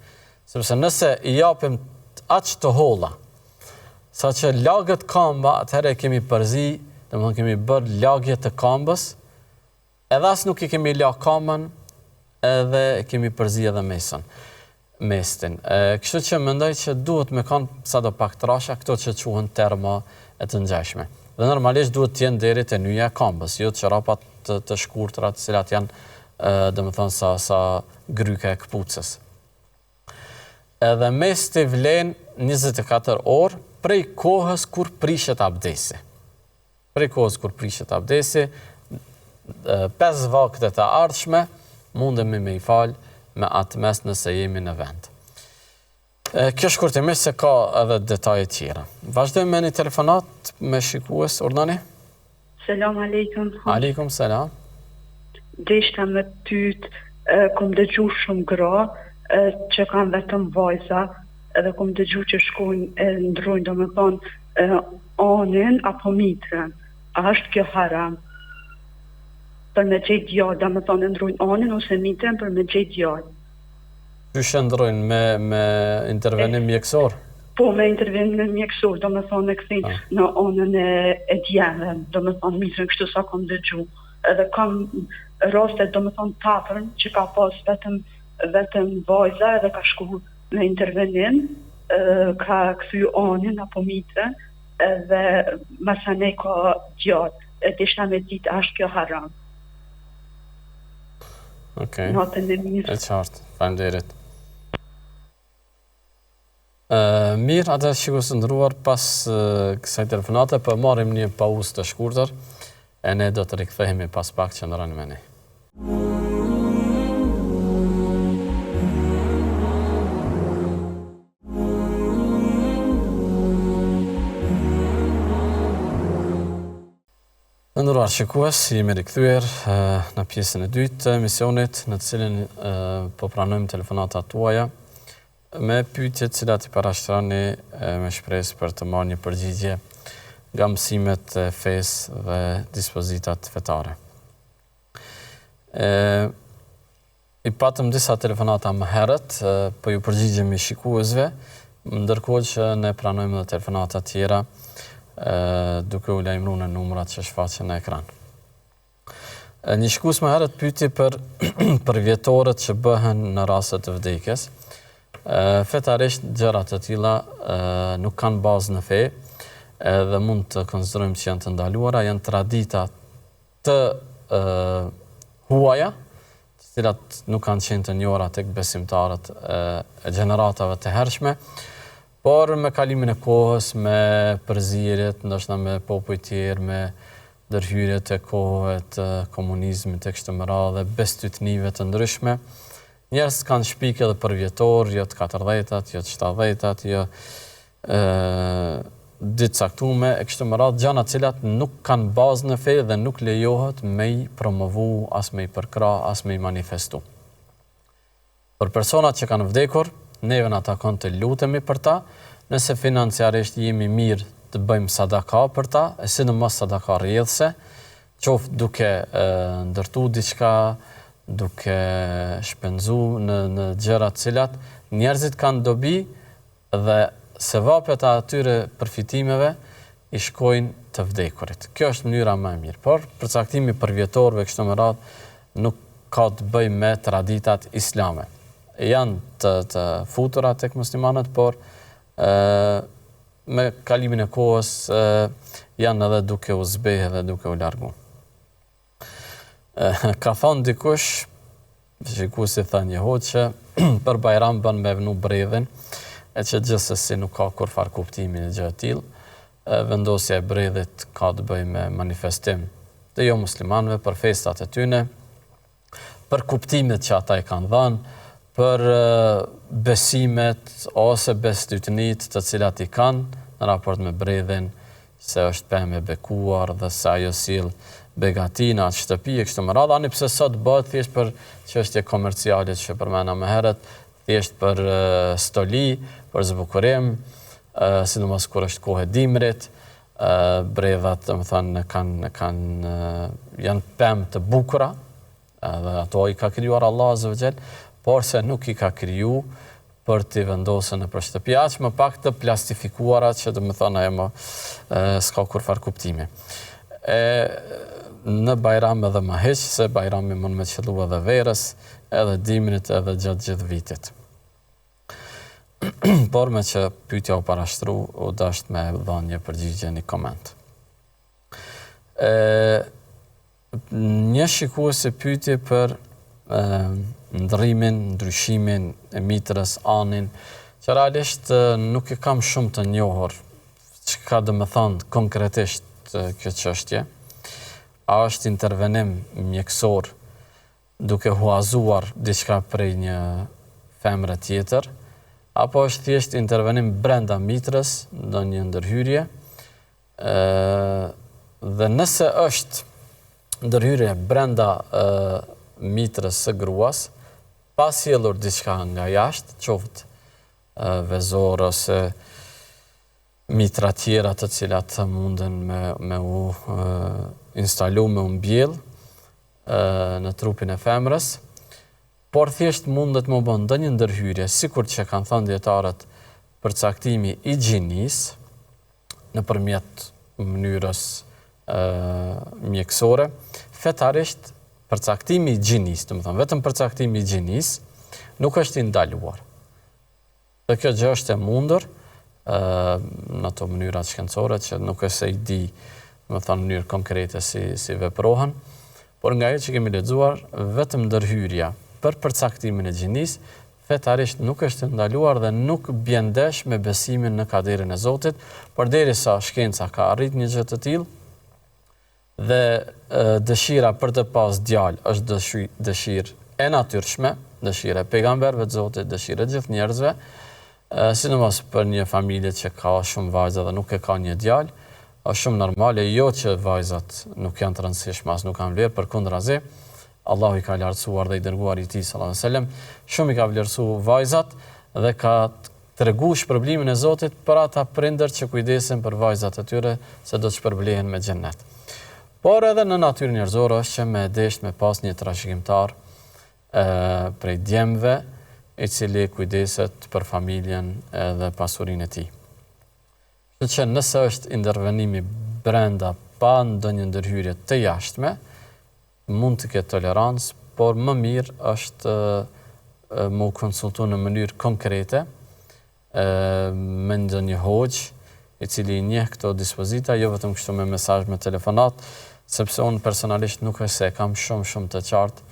Sepse nëse i japim aq të holla, saqë lagët kamba, atëherë kemi përzi, domethënë kemi bërë lagje të kambës, edhe as nuk i kemi la kambën, edhe kemi përzi edhe mestin. Kështu që mendoj që duhet me kanë sado pak trasha këto që quhen terma e të ngjashme. Dhe normalisht duhet të jenë deri te nyja e kambës, jo çorapat të shkurtra, të cilat janë domethënë sa gryka e këpucës. Edhe mesti vlen 24 orë prej kohës kur prishet abdesi. Prej kohës kur prishet abdesi, 5 vakte të ardhshme mundemi me i falë me atë mes nëse jemi në vend. Kjo shkurtimisht se ka edhe detaje tjera. Vazhdojmë me një telefonat me shikues, urdhani. Selam aleikum. Aleikum selam. Deshta me tyt, kom dëgju shumë gra, që kanë vetëm vajza, edhe kom dëgju që shkojnë e ndrojnë, do me thonë, anin apo mitrën. A është kjo haram? Për me gjejt djallë, do me thonë, ndrojnë anin ose mitrën për me gjejt djallë. Qyshe ndrojnë me intervenim mjekësor? Po, me intervenim mjekësor, do me thonë, e këthejnë në anën e djemën, do me thonë, mitrën, kështu sa kom dëgju. Edhe kam rastet, do me thonë, tapërn, që ka pas vetëm vajza edhe ka shku në intervenim, ka këthy anin apo mitrën, edhe masane ka djatë, e dishta me ditë ashtë kjo haram. Okej. Natën e mirë. E qartë, faleminderit. Mirë, atë shikues të nderuar, pas kësaj telefonate po marrim një pauzë të shkurtër, e ne do të rikthehemi pas pak, qëndroni me ne. Të nderuar shikues, jemi rikthyer në pjesën e dytë të emisionit, në të cilin po pranojmë telefonatat tuaja me pyetjet që i parashtroni me shpresë për të marrë një përgjigje nga mësimet e fesë dhe dispozitat fetare. I patëm disa telefonata më herët, po ju përgjigjemi shikuesve, ndërkohë që ne pranojmë edhe telefonata tjera, duke u lajmëruar në numrat që shfaqen në ekran. Një shikues më herët pyeti për vjetoret që bëhen në raste të vdekjes. Fetarisht gjëra të tilla nuk kanë bazë në fe, dhe mund të konsiderojmë që janë të ndaluara, janë tradita të huaja, të cilat nuk kanë qenë të njohura tek besimtarët e gjeneratave të hershme, por me kalimin e kohës, me përzierjet, ndoshta me popull tjerë, me ndërhyrjet e kohëve të komunizmit e kështu me radhë, bestytnive të ndryshme, njerëz kanë shpikë edhe për vjetor, jo të 40-tat, jo të 70-tat, jo ditë caktume, e kështu me radhë, gjëra të cilat nuk kanë bazë në fe dhe nuk lejohet me i promovu, as me i përkra, as me i manifestu. Për personat që kanë vdekur, neve në takon të lutemi për ta, nëse financiarisht jemi mirë të bëjmë sadaka për ta, e sidomos sadaka rrjedhse, qoftë duke ndërtu diçka, duke shpenzu në gjëra të cilat njerëzit kanë dobi dhe sevapet e atyre përfitimeve i shkojnë të vdekurit. Kjo është mënyra më e mirë, por përcaktimi për vjetorëve kështu me radhë nuk ka të bëjë me traditat islame. Janë të futura tek muslimanët, por me kalimin e kohës janë edhe duke u zbehë dhe duke u largu. Ka thonë dikush, shikuesi tha një hoqë, për Bajram bën me vënu bredhin, e që gjithsesi nuk ka kur far kuptimin e gjë të tillë. Vendosja e bredhit ka të bëjë me manifestim të jo muslimanëve për festat e tyre, për kuptimet që ata i kanë dhënë, për besimet ose bestytnit të cilat i kanë në raport me bredhin se është pemë e bekuar dhe se ajo sill begatina atë shtëpi e kështu me radhë, ani pse sot bëhet thjesht për çështje komerciale që përmenda më herët, thjesht për stoli, për zbukurim, sidomos kur është kohë e dimrit, bredhat, domethënë janë pemë të bukura, dhe ato i ka krijuar Allah Azza wa Jall, por se nuk i ka kriju për t'i vendosur në shtëpi, aq më pak të plastifikuara që domethënë ajo s'ka kurfar kuptimi. Në Bajram edhe më heq, se Bajrami mund me qëllu edhe verës, edhe dimrit, edhe gjatë gjithë vitit. Por me që pyetja u parashtru, u dasht me dhënë një përgjigje, një koment. Një shikuesi pyetje për ndrrimin, ndryshimin e mitrës, anin, që realisht nuk e kam shumë të njohur çka do të thonë konkretisht kjo çështje. A është intervenim mjekësor duke huazuar diçka prej një femre tjetër, apo është thjesht intervenim brenda mitrës, ndonjë ndërhyrje, dhe nëse është ndërhyrje brenda mitrës së gruas, pa sjellur diçka nga jashtë, qoftë vezor ose mitra tjera të cilat munden me u instalu, me u mbjell në trupin e femrës, por thjesht mundet më bën ndonjë ndërhyrje, sikur që kanë thënë dietarët, përcaktimi i gjinisë nëpërmjet mënyrës mjekësore, fetarisht përcaktimi i gjinisë, domethënë vetëm përcaktimi i gjinisë nuk është i ndaluar. Dhe kjo gjë është e mundur në ato mënyrat shkencore që nuk është se i di, domethënë në mënyrë konkrete si veprohen, por nga ajo që kemi lexuar, vetëm ndërhyrja për përcaktimin e gjinisë fetarisht nuk është i ndaluar dhe nuk bjen ndesh me besimin në kaderin e Zotit, përderisa shkenca ka arrit një gjë të tillë dhe dëshira për të pas djalë është dëshirë e natyrshme, dëshira e pejgamberëve të Zotit, dëshira e gjithë njerëzve, sidomos për një familje që ka shumë vajza dhe nuk e ka një djalë, është shumë normale, jo që vajzat nuk janë të rëndësishme, as nuk kanë vlerë, përkundrazi, Allahu i ka lartësuar dhe i dërguar i tij sallallahu alajhi wasallam, shumë i ka vlerësuar vajzat dhe ka treguar shpërblimin e Zotit për ata prindër që kujdesen për vajzat e tyre se do të shpërblehen me xhennet. Por edhe në natyrën njerëzore është që me desht me pas një trashëgimtar prej djemve, i cili kujdeset për familjen dhe pasurinë e tij. Kështu që nëse është intervenimi brenda pa ndonjë ndërhyrje të jashtme, mund të ketë tolerancë, por më mirë është më konsultu në mënyrë konkrete me ndonjë hoxh i cili i njeh këto dispozita, jo vetëm kështu me mesazh, me telefonat, sepse unë personalisht nuk është se kam shumë të qartë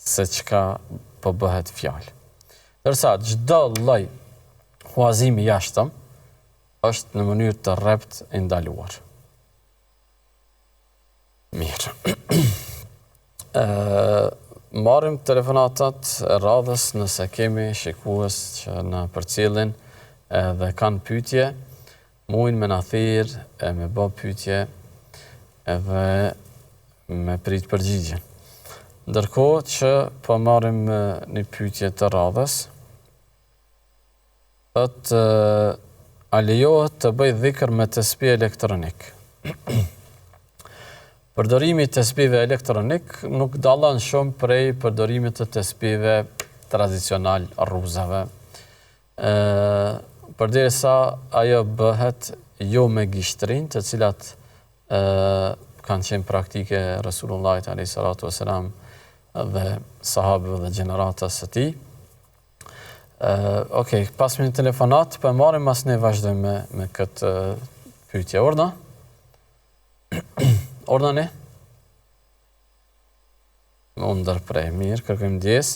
se çka po bëhet fjalë. Ndërsa çdo lloj huazimi jashtëm është në mënyrë të rrept e ndaluar. Mirë. Marrim telefonatat e radhës nëse kemi shikues që na përcjellin dhe kanë pyetje, mujnë me na thirrë e me bë pyetje edhe me prit përgjigjen. Ndërkohë që po marrim një pyetje të radhës, thotë a lejohet të bëj dhikr me tesbih elektronik? Përdorimi i tesbihve elektronik nuk dallon shumë prej përdorimit të tesbihve tradicional rruzave. Përderisa ajo bëhet jo me gishtrin, të cilat kanë qenë praktike Resulullahit alayhi salatu wasalam dhe sahabëve dhe gjeneratës së tij. Okej, pas një telefonat, po marrim mas ne vazhdojmë me këtë pyetje. Ordane? Unë ndërprej, mirë, kërkojmë ndjes,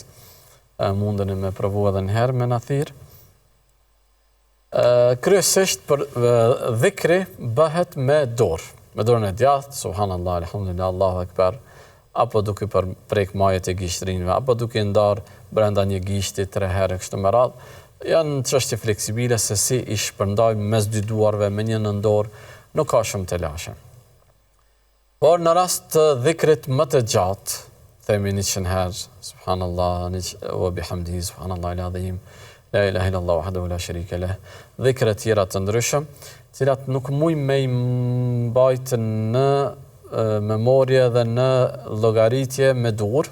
mundën e me provu edhe njëherë me në thirë. Kryesisht për dhikri bëhet me dorën e djathtë, subhanallah, alhamdulillah, Allahu akbar, apo duke prek majet e gishtrinjve, apo duke ndarë brenda një gishti 3 herë kështu me radhë. Janë çështje fleksibile se si i shpërndajmë mes dy duarve me një në dorë, nuk ka shumë të lashe. Por në rast të dhikrit më të gjatë, themi 100 herë, subhanallah, wa bihamdihi, subhanallah al-azim, la ilaha illallah wahdahu la sharika lah, dhikra tjera të ndryshëm, cilat nuk mujnë me i mbajtë në memorje dhe në llogaritje me dur,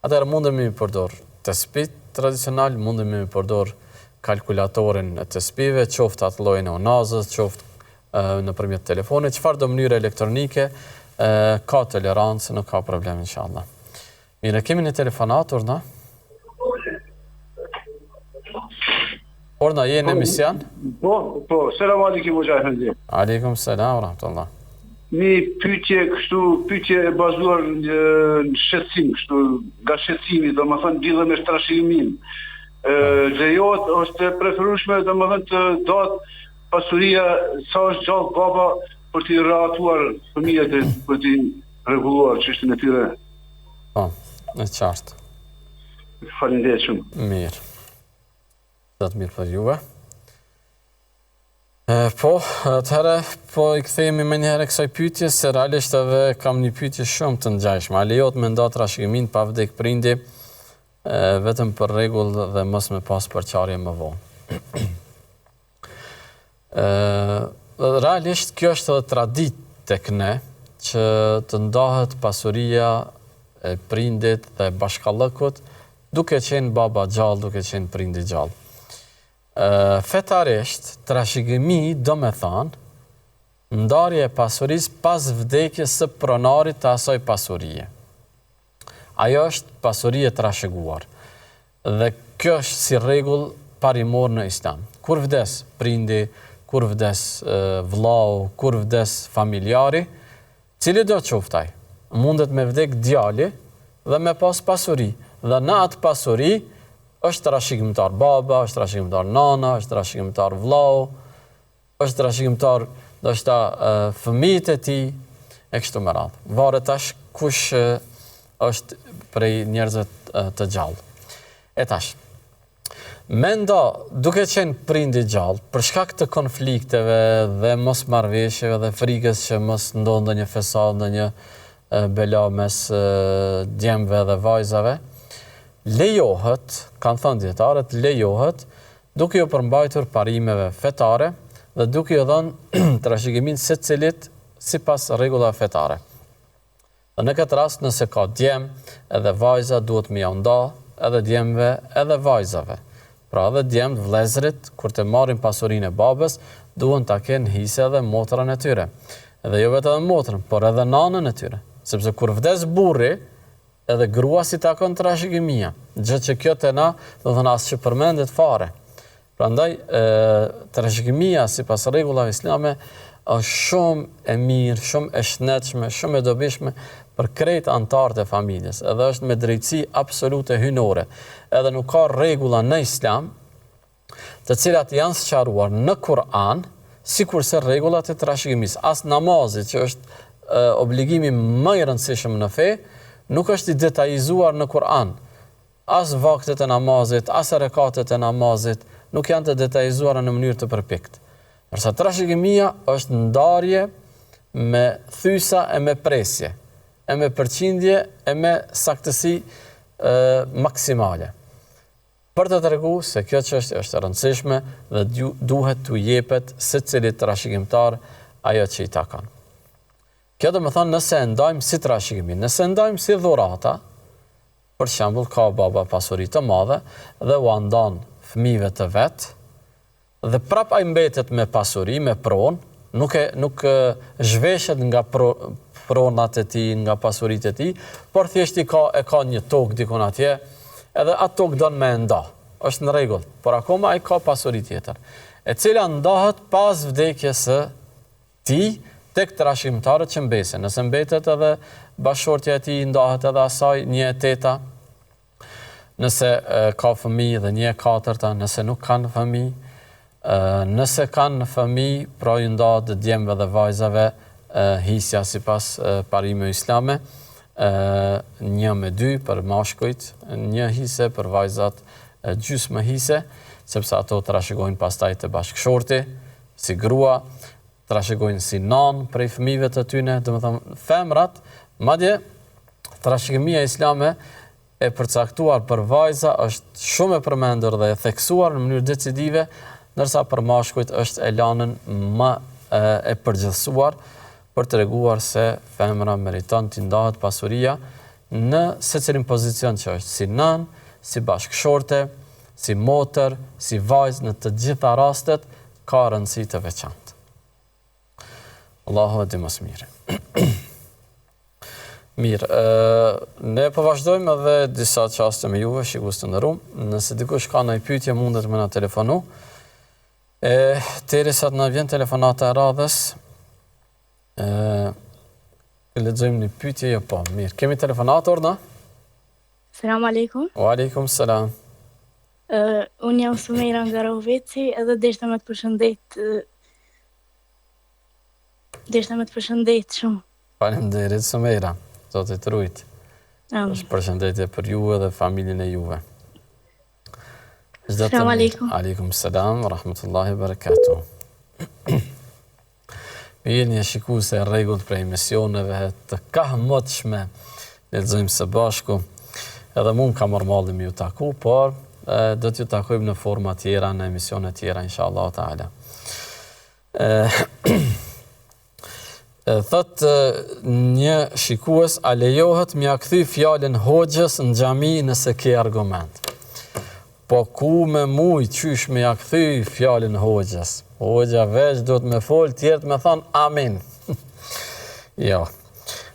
atëherë mundemi mi përdor tespih tradicional, mundemi mi përdor kalkulatorin e tespive, qoftë atë llojin e onazës, qoftë nëpërmjet telefonit, çfarë do mënyrë elektronike, ka tolerancë, nuk ka problem inshallah. Mire, kemi një telefonat, Urna? Urna, je në emision? Po, selam alikim, Hoxha Efendi. Aleikum selam, rahmatullah. Një pyetje e bazuar në shqetësim, kështu, nga shqetësimi, do më thënë lidhur me trashëgiminë. Lejohet, është e preferueshme, do më thënë të datë pasuria sa është gjallë baba për t'i rahatuar fëmijët e për t'i rregulluar çështjen e tyre. Po, në qartë. Faleminderit shumë. Mirë. Do të mirë për juve. Po, atëherë, po i kthehemi më njëherë kësaj pyetje, se realisht edhe kam një pyetje shumë të ngjashme. A lejohet me nda trashëgimin pa vdek prindi, vetëm për rregull dhe mos me pas përçarje më vonë? Realisht kjo është edhe traditë tek ne, që të ndahet pasuria e prindit dhe bashkallëkut, duke qenë baba gjallë, duke qenë prindi gjallë. Fetarisht, trashëgimi do me thanë ndarje e pasurisë pas vdekjes së pronarit të asaj pasurie. Ajo është pasurie trashëguar. Dhe kjo është si rregull parimor në Islam. Kur vdes prindi, kur vdes vllau, kur vdes familjari, cili do qoftaj, mundet me vdek djali dhe me pas pasuri. Dhe në atë pasuri është trashëgimtar baba, është trashëgimtar nana, është trashëgimtar vllau, është trashëgimtar ndoshta fëmijët e tij e kështu me radhë. Varet tash kush është prej njerëzve të gjallë. E tash, mendo duke qenë prindi gjallë, për shkak të konflikteve dhe mos marrëveshjeve dhe frikës që mos ndodhë ndonjë fesad, ndonjë bela mes djemve dhe vajzave, lejohet, kanë thënë dietarët, lejohet duke ju përmbajtur parimeve fetare dhe duke ju dhënë trashëgimin secilit sipas rregullave fetare. Dhe në këtë rast, nëse ka djem edhe vajza, duhet me ia nda edhe djemve edhe vajzave. Pra edhe djemt, vëllezërit, kur të marrin pasurinë e babës, duhen ta kenë hise edhe motrën e tyre. Edhe jo vetëm motrën, por edhe nanën e tyre. Sepse kur vdes burri, edhe grua si takon trashëgimia. Gjë që kjo te na, do të thënë as që përmendet fare. Prandaj trashëgimia sipas rregullave islame është shumë e mirë, shumë e shnetshme, shumë e dobishme për krejt antarët e familjes. Edhe është me drejtësi absolute hynore. Edhe nuk ka rregulla në Islam të cilat janë sqaruar në Kur'an, sikurse rregullat e trashëgimisë. As namazi, që është obligimi më i rëndësishëm në fe, nuk është i detajizuar në Kur'an. As vaktet e namazit, as rekatet e namazit, nuk janë të detajizuara në mënyrë të përpikt. Përsa trashëgimia është ndarje me thysa e me presje, e me përqindje, e me saktësi maksimale. Për të tregu se kjo çështje është e rëndësishme dhe duhet t'u jepet secilit trashëgimtar ajo që i takon. Kjo do me thonë nëse ndajmë si trashëgimi, nëse ndajmë si dhurata, për shembull ka baba pasuri të madhe dhe u ndan fëmijëve të vet, dhe prap ai mbetet me pasuri, me pronë, nuk zhveshet nga pronat e tij, nga pasuritë e tij, por thjesht e ka një tokë dikon atje, edhe atë tokë don me nda. Është në rregull, por akoma ai ka pasuri tjetër, e cila ndahet pas vdekjes së tij tek trashëgimtarët që mbesen. Nëse mbetet edhe bashkëshortja e tij, ndahet edhe asaj 1/8, nëse ka fëmijë dhe 1/4, nëse nuk kanë fëmijë, nëse kanë fëmijë, pra i ndahet djemve dhe vajzave hisja sipas parimeve islame, 1/2 për mashkujt, 1 hise për vajzat, gjysmë hise, sepse ato trashëgojnë pastaj te bashkëshorti, si grua, trashëgojnë si nan prej fëmijëve të tyne, domethënë femrat, madje trashëgimia islame e përcaktuar për vajza është shumë e përmendur dhe e theksuar në mënyrë decisive, ndërsa për mashkujt është e lanën më e përgjithësuar për të treguar se femra meriton t'i ndahet pasuria në secilin pozicion që është, si nan, si bashkëshorte, si motër, si vajzë, në të gjitha rastet ka rëndësi të veçantë. Allahu e di më së miri. Mirë, ne po vazhdojmë edhe disa çaste me juve, shikues të nderuar. Nëse dikush ka ndonjë pyetje mundet më na telefonu. Derisa të na vjen telefonata e radhës, lexojmë një pyetje, jo po. Mirë, kemi telefonator na? Selam aleikum. Wa aleikum salam. Unë jam Sumejra nga Roveci edhe deshta me të përshëndet. Deshta me të përshëndet shumë. Faleminderit Sumejra. Zoti të rujt. Është përshëndetje për ju dhe familjen e juve. Selam aleikum. Aleikum salam, rahmetullahi barakatuh. Jeni e shikuese e rregullt për emisioneve të kahmotshme. Lexojmë së bashku. Edhe mund ka normalim ju taku, por do t'ju takojmë në forma tjera, në emisione tjera, inshallah ta'ala. Thot një shikues, a lejohet m'ia kthy fjalën hoxhës në xhami nëse ke argument? Po ku me muj qysh m'ia kthy fjalën hoxhës? Hoxha veç do të më fol, tjerët me thon amin. Jo.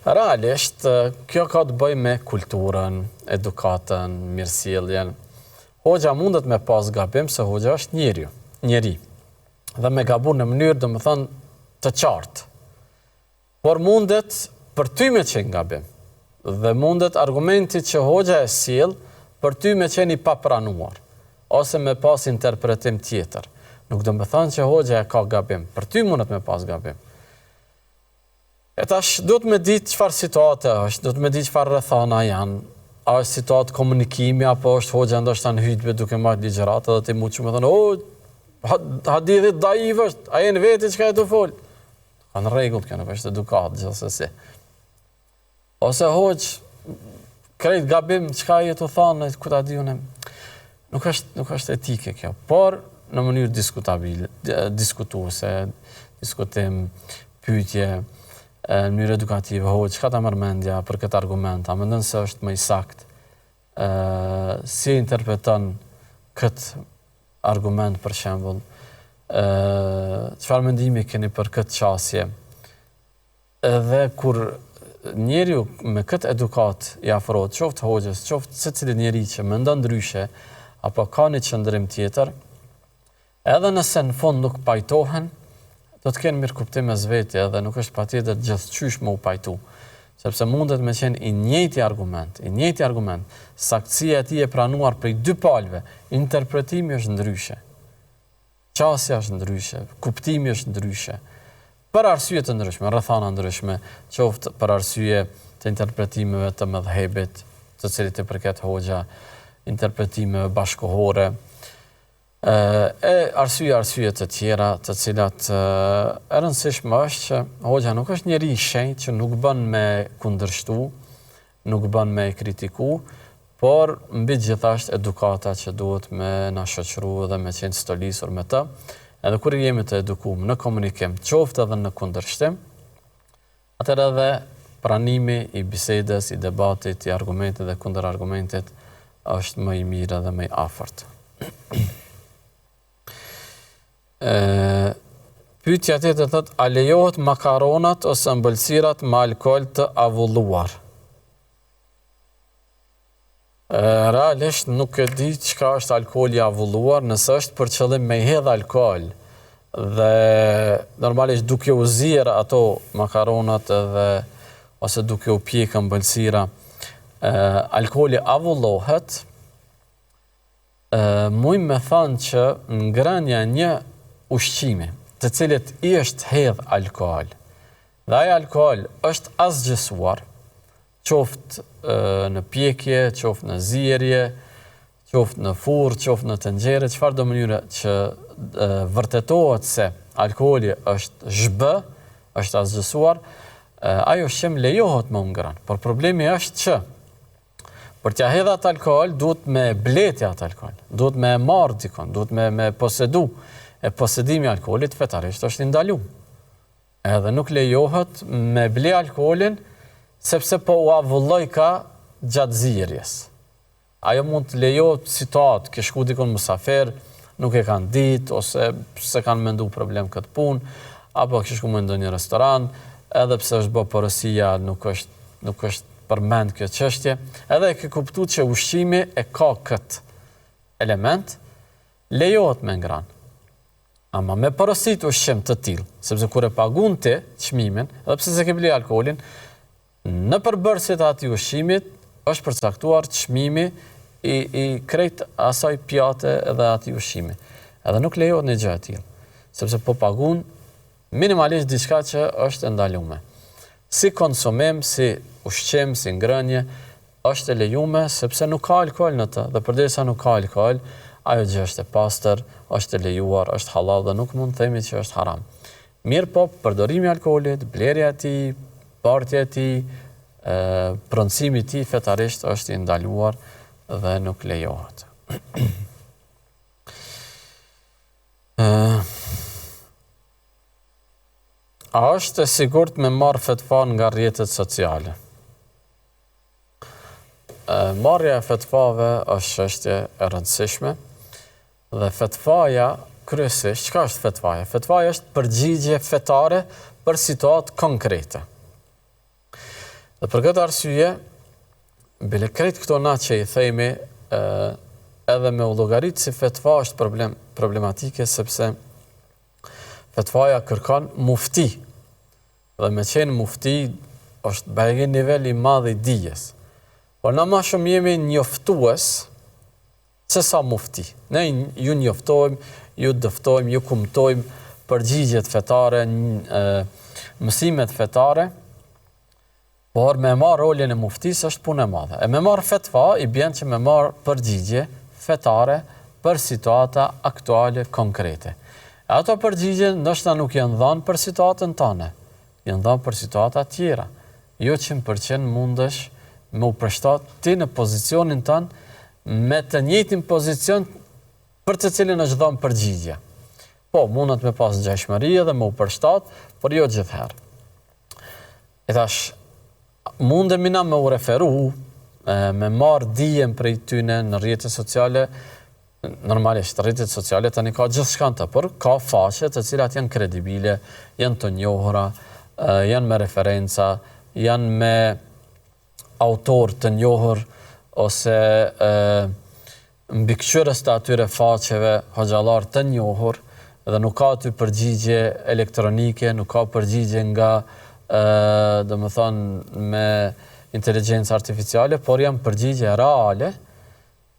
Realisht, kjo ka të bëj me kulturën, edukatën, mirësjelljen. Hoxha mundet me pas gabim se hoxha është njeri. Dhe me gabu në mënyrë dhe më thënë të qartë. Por mundet për ty me qenë gabim. Dhe mundet argumentit që hoxha e sjell për ty me qenë i papranuar. Ose me pas interpretim tjetër. Nuk dhe më thënë që hoxha e ka gabim. Për ty mundet me pas gabim. E tash, do të me ditë çfarë situate është, do të me ditë çfarë rrethana janë. A është situatë komunikimi, apo është hoxha ndoshta në hutbë duke marrë ligjëratë dhe ti mund të më thonë, hadithit daif është, a jeni veti çka e të fol? Ka në rregull kjo, nuk është edukat gjithsesi. Ose hoxh, krejt gabim, çka je të thonë, ku ta di unë? Nuk është etike kjo, por në mënyrë diskutuese, diskutim, pyetje, në mënyrë edukative, hoxh, çka ta merr mendja për këtë argument, a mendon se është më i saktë? Si interpreton këtë argument për shembull? Çfarë mendimi keni për këtë çështje? Edhe kur njeriu me këtë edukat i afrohet qoftë hoxhës, qoftë secili njeri që mendon ndryshe apo ka një qëndrim tjetër, edhe nëse në fund nuk pajtohen, do të kenë mirë kuptim as vetë edhe nuk është patjetër gjithçysh më u pajtu. Sepse mundet me qenë i njëjti argument, saktësia e tij e pranuar prej dy palëve, interpretimi është ndryshe. Qasja është ndryshe, kuptimi është ndryshe. Për arsye të ndryshme, rrethana ndryshme, qoftë për arsye të interpretimeve të mëdhëbit, të cilit i përket hoxha, interpretimeve bashkohore, arsye të tjera të cilat e rëndësishme është që hoxha nuk është njeri i shenjtë që nuk bën me kundërshtu, nuk bën me kritiku, por mbi gjithashtu edukata që duhet me na shoqëru dhe me qenë stolisur me të, edhe kur jemi të edukuar në komunikim, qoftë edhe në kundërshtim, atëherë edhe pranimi i bisedës, i debatit, i argumentit dhe kundërargumentit është më i mirë dhe më i afërt. Pyetja tjetër thotë, a lejohet makaronat ose ëmbëlsirat me alkool të avulluar? Realisht nuk e di çka është alkooli i avulluar, nëse është për qëllim me hedh alkool dhe normalisht duke u zier ato makaronat edhe ose duke u pjekë ëmbëlsira, alkooli avullohet, mujmë me thënë që ngrënia një ushqimi të cilit i është hedh alkool dhe ai alkool është asgjësuar, qoftë në pjekje, qoftë në zierje, qoftë në furrë, qoftë në tenxhere, çfarëdo mënyre që vërtetohet se alkooli është zhbë, është azgjësuar, ajo ushqim lejohet me ngran. Por problemi është që për t'ja hedh atë alkool, duhet me bleti atë alkool, duhet me marrë dikon, duhet me posedu. E posedimi i alkoolit fetarisht është i ndaluar. Edhe nuk lejohet me ble alkoolin, sepse po u avulloj ka gjatë zirjes. Ajo mund të lejohet situatë, ke shku dikon musafer, nuk e kanë ditë, ose se kanë mendu problem këtë punë, apo ke shku me ndonjë restoran, edhe pse është bë porosia, nuk është përmend kjo çështje, edhe e ke kuptu që ushqimi e ka këtë element, lejohet me ngran. Ama me porosit ushqim të tillë, sepse kur e pagun ti çmimin, edhe pse se ke ble alkoolin, në përbërësit ati ushqimit është përcaktuar çmimi i krejt asaj pjate edhe ati ushqimi. Edhe nuk lejohet në gjë e tillë, sepse po pagun minimalisht diçka që është ndalume. Si konsumim, si ushqim, si ngrënje, është e lejume sepse nuk ka alkool në të, dhe përderisa nuk ka alkool, ajo gjë është e pastër, është e lejuar, është halal dhe nuk mund të themi që është haram. Mirë po, përdorimi i alkoolit, blerja e tij, bartja e tij, pronësimi i tij fetarisht është i ndaluar dhe nuk lejohet. A është e sigurt me marrë fetva nga rrjetet sociale? Marrja e fetvave është çështje e rëndësishme dhe fetvaja kryesisht, çka është fetvaja? Fetvaja është përgjigje fetare për situatë konkrete. Dhe për këtë arsye, bile krejt këto na që i themi, edhe me u llogarit si fetva është problematike, sepse fetvaja kërkon mufti. Dhe me qenë mufti është bëjë nivel i madh i dijes. Por na më shumë jemi njoftues se sa mufti. Ne ju njoftojmë, ju dëftojmë, ju kumtojmë përgjigjet fetare, mësimet fetare, por me marrë rolin e muftis është punë e madhe. E me marrë fetva i bjen që me marrë përgjigje fetare për situata aktuale konkrete. Ato përgjigje ndoshta nuk janë dhënë për situatën tënde, janë dhënë për situata tjera. Jo 100% mundesh me u përshtat ti në pozicionin tënë me të njëjtin pozicion për të cilin është dhënë përgjigje. Po, mundet me pas ngjashmëri dhe me u përshtat, por jo gjithherë. E thash, mundemi na me u referu, me marrë dijen prej tyne në rrjetet sociale. Normalisht, rrjetet sociale tani ka gjithçka të, por ka faqe të cilat janë kredibile, janë të njohura, janë me referenca, janë me autor të njohur, ose mbikëqyrës të atyre faqeve hoxhallar të njohur, dhe nuk ka aty përgjigje elektronike, nuk ka përgjigje nga domethënë me inteligjencë artificiale, por janë përgjigje reale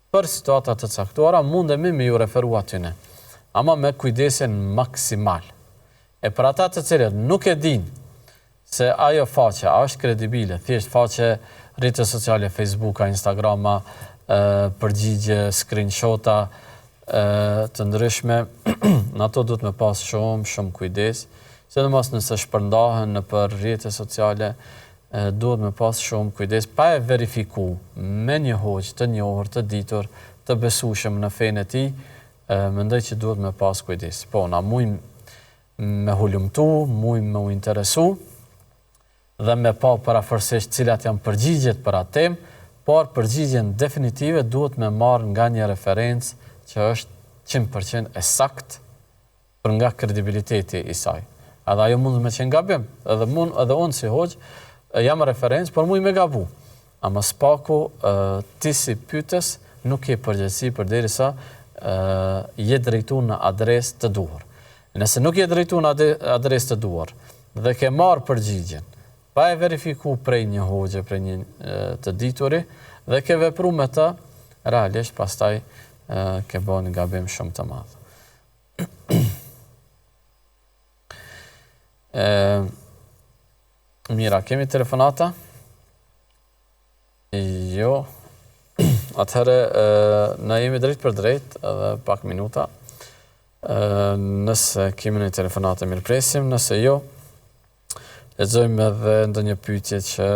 për situata të caktuara, mundemi me ju referu atyne, ama me kujdesin maksimal. E për ata të cilët nuk e din se ajo faqe a është kredibile, thjesht faqe rrjete sociale, Facebooka, Instagrama, përgjigje, screenshota të ndryshme, në ato duhet me pas shumë kujdes, sidomos nëse shpërndahen në për rrjete sociale, duhet me pas shumë kujdes, pa e verifiku me një hoqë të njohur, të ditur, të besueshëm në fenë e tij, mendoj që duhet me pas kujdes. Po, na mujmë me hulumtu, mujmë me u interesu, dhe me pa parafërsisht cilat janë përgjigjet për atë temë, por përgjigjen definitive duhet me marrë nga një referencë që është 100% e saktë për nga kredibiliteti i saj. Edhe ajo mund me qenë gabim, edhe unë si hoqë jam referencë, por muj me gabu. Ama s'paku ti si pyetës nuk ke përgjegjësi përderisa je drejtu në adresë të duhur. Nëse nuk je drejtu në adresë të duhur dhe ke marrë përgjigjen, pa e verifiku prej një hoxhe, prej një të dituri, dhe ke vepru me të, realisht pastaj ke bën një gabim shumë të madh. Mira, kemi telefonata? Jo. Atëherë, na jemi drejt për drejt, edhe pak minuta. Nëse kemi një telefonat e mirëpresim, nëse jo, lexojmë edhe ndonjë pyetje që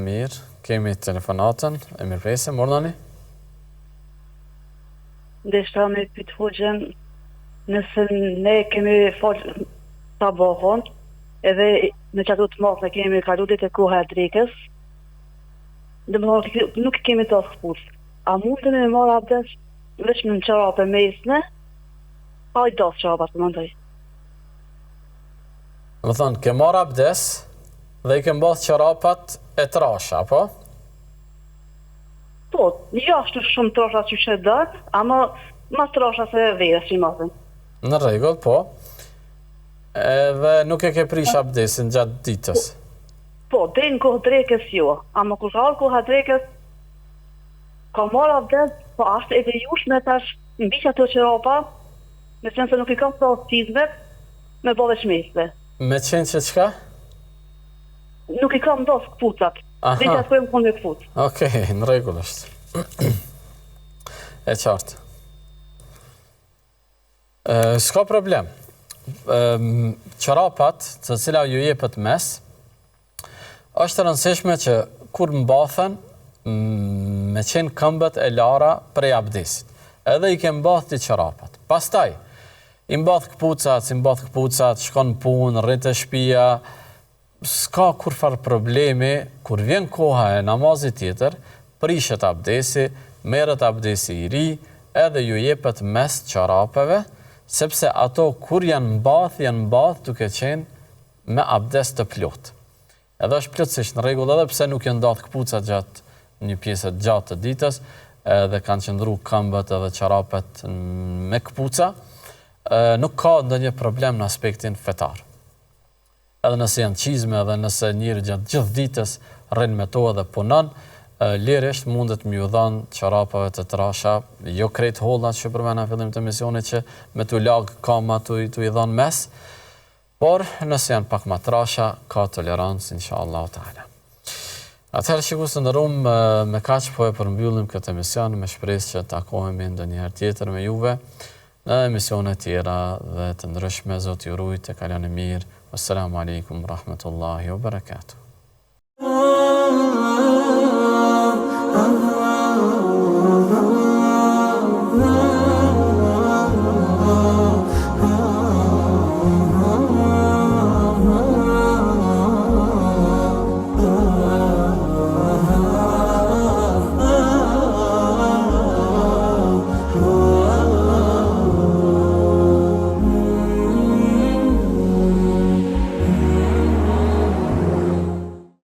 mirë, kemi telefonatën e mirëpresim, urdhani. Ndeshta me pyet hoxhën, nëse ne kemi fol sabahon, edhe në çatu të mos ne kemi kalu ditë koha e drekës, domethënë nuk kemi të spus. A mundem me marr abdes vetëm në çorapë mesme? Pa i dos çorapa të mendoj. Do të thonë, ke marr abdes dhe i ke mbath çorapat e trasha, po? Po, jo ashtu shumë trasha që që dot, ama ma trasha se verës që i matën. Në rregull, po. Edhe nuk e ke prish abdesin gjatë ditës. Po, deri në kohë drekës jo, ama kur ka ardhur koha drekës, ka marr abdes, po ashtë e lejueshme tash mbi ato çorapa, me qenë se nuk i kam të cizmet, me bëve shmesme. Me qenë që çka? Nuk i kam dos këpucat. Dhe që atë më me këput. Okej, në rregull është. E qartë. S'ka problem. Çorapat, të cilat ju jepet mes, është e rëndësishme që kur mbathen, me qenë këmbët e lara prej abdesit. Edhe i ke mbath ti çorapat. Pastaj, i mbath këpucat, shkon në punë, rrit e shtëpia, s'ka kurfar problemi, kur vjen koha e namazit tjetër, prishet abdesi, merret abdesi i ri, edhe ju jepet mes çorapeve, sepse ato kur janë mbath duke qenë me abdes të plot. Edhe është plotësisht në rregull edhe pse nuk janë ndath këpucat gjatë një pjesë gjatë të ditës, edhe kanë qëndruar këmbët edhe çorapet me këpuca, nuk ka ndonjë problem në aspektin fetar. Edhe nëse janë çizme, edhe nëse njëri gjatë gjithë ditës rrin me to edhe punon, lirisht mundet m'ju dhanë çorapave të trasha, jo krejt hollat që përmena fillim të emisionit që me t'u lag kama t'u i dhanë mes, por nëse janë pak ma trasha, ka tolerancë, inshallah ta'ala. Atëherë shikues të nderuam, me kaq po e përmbyllim këtë emision, me shpresë që takohemi ndonjëherë tjetër me juve në emisione tjera dhe të ndryshme. Zoti ju rujt, e kaloni mirë. Assalamu alaikum rahmetullahi wa barakatuh.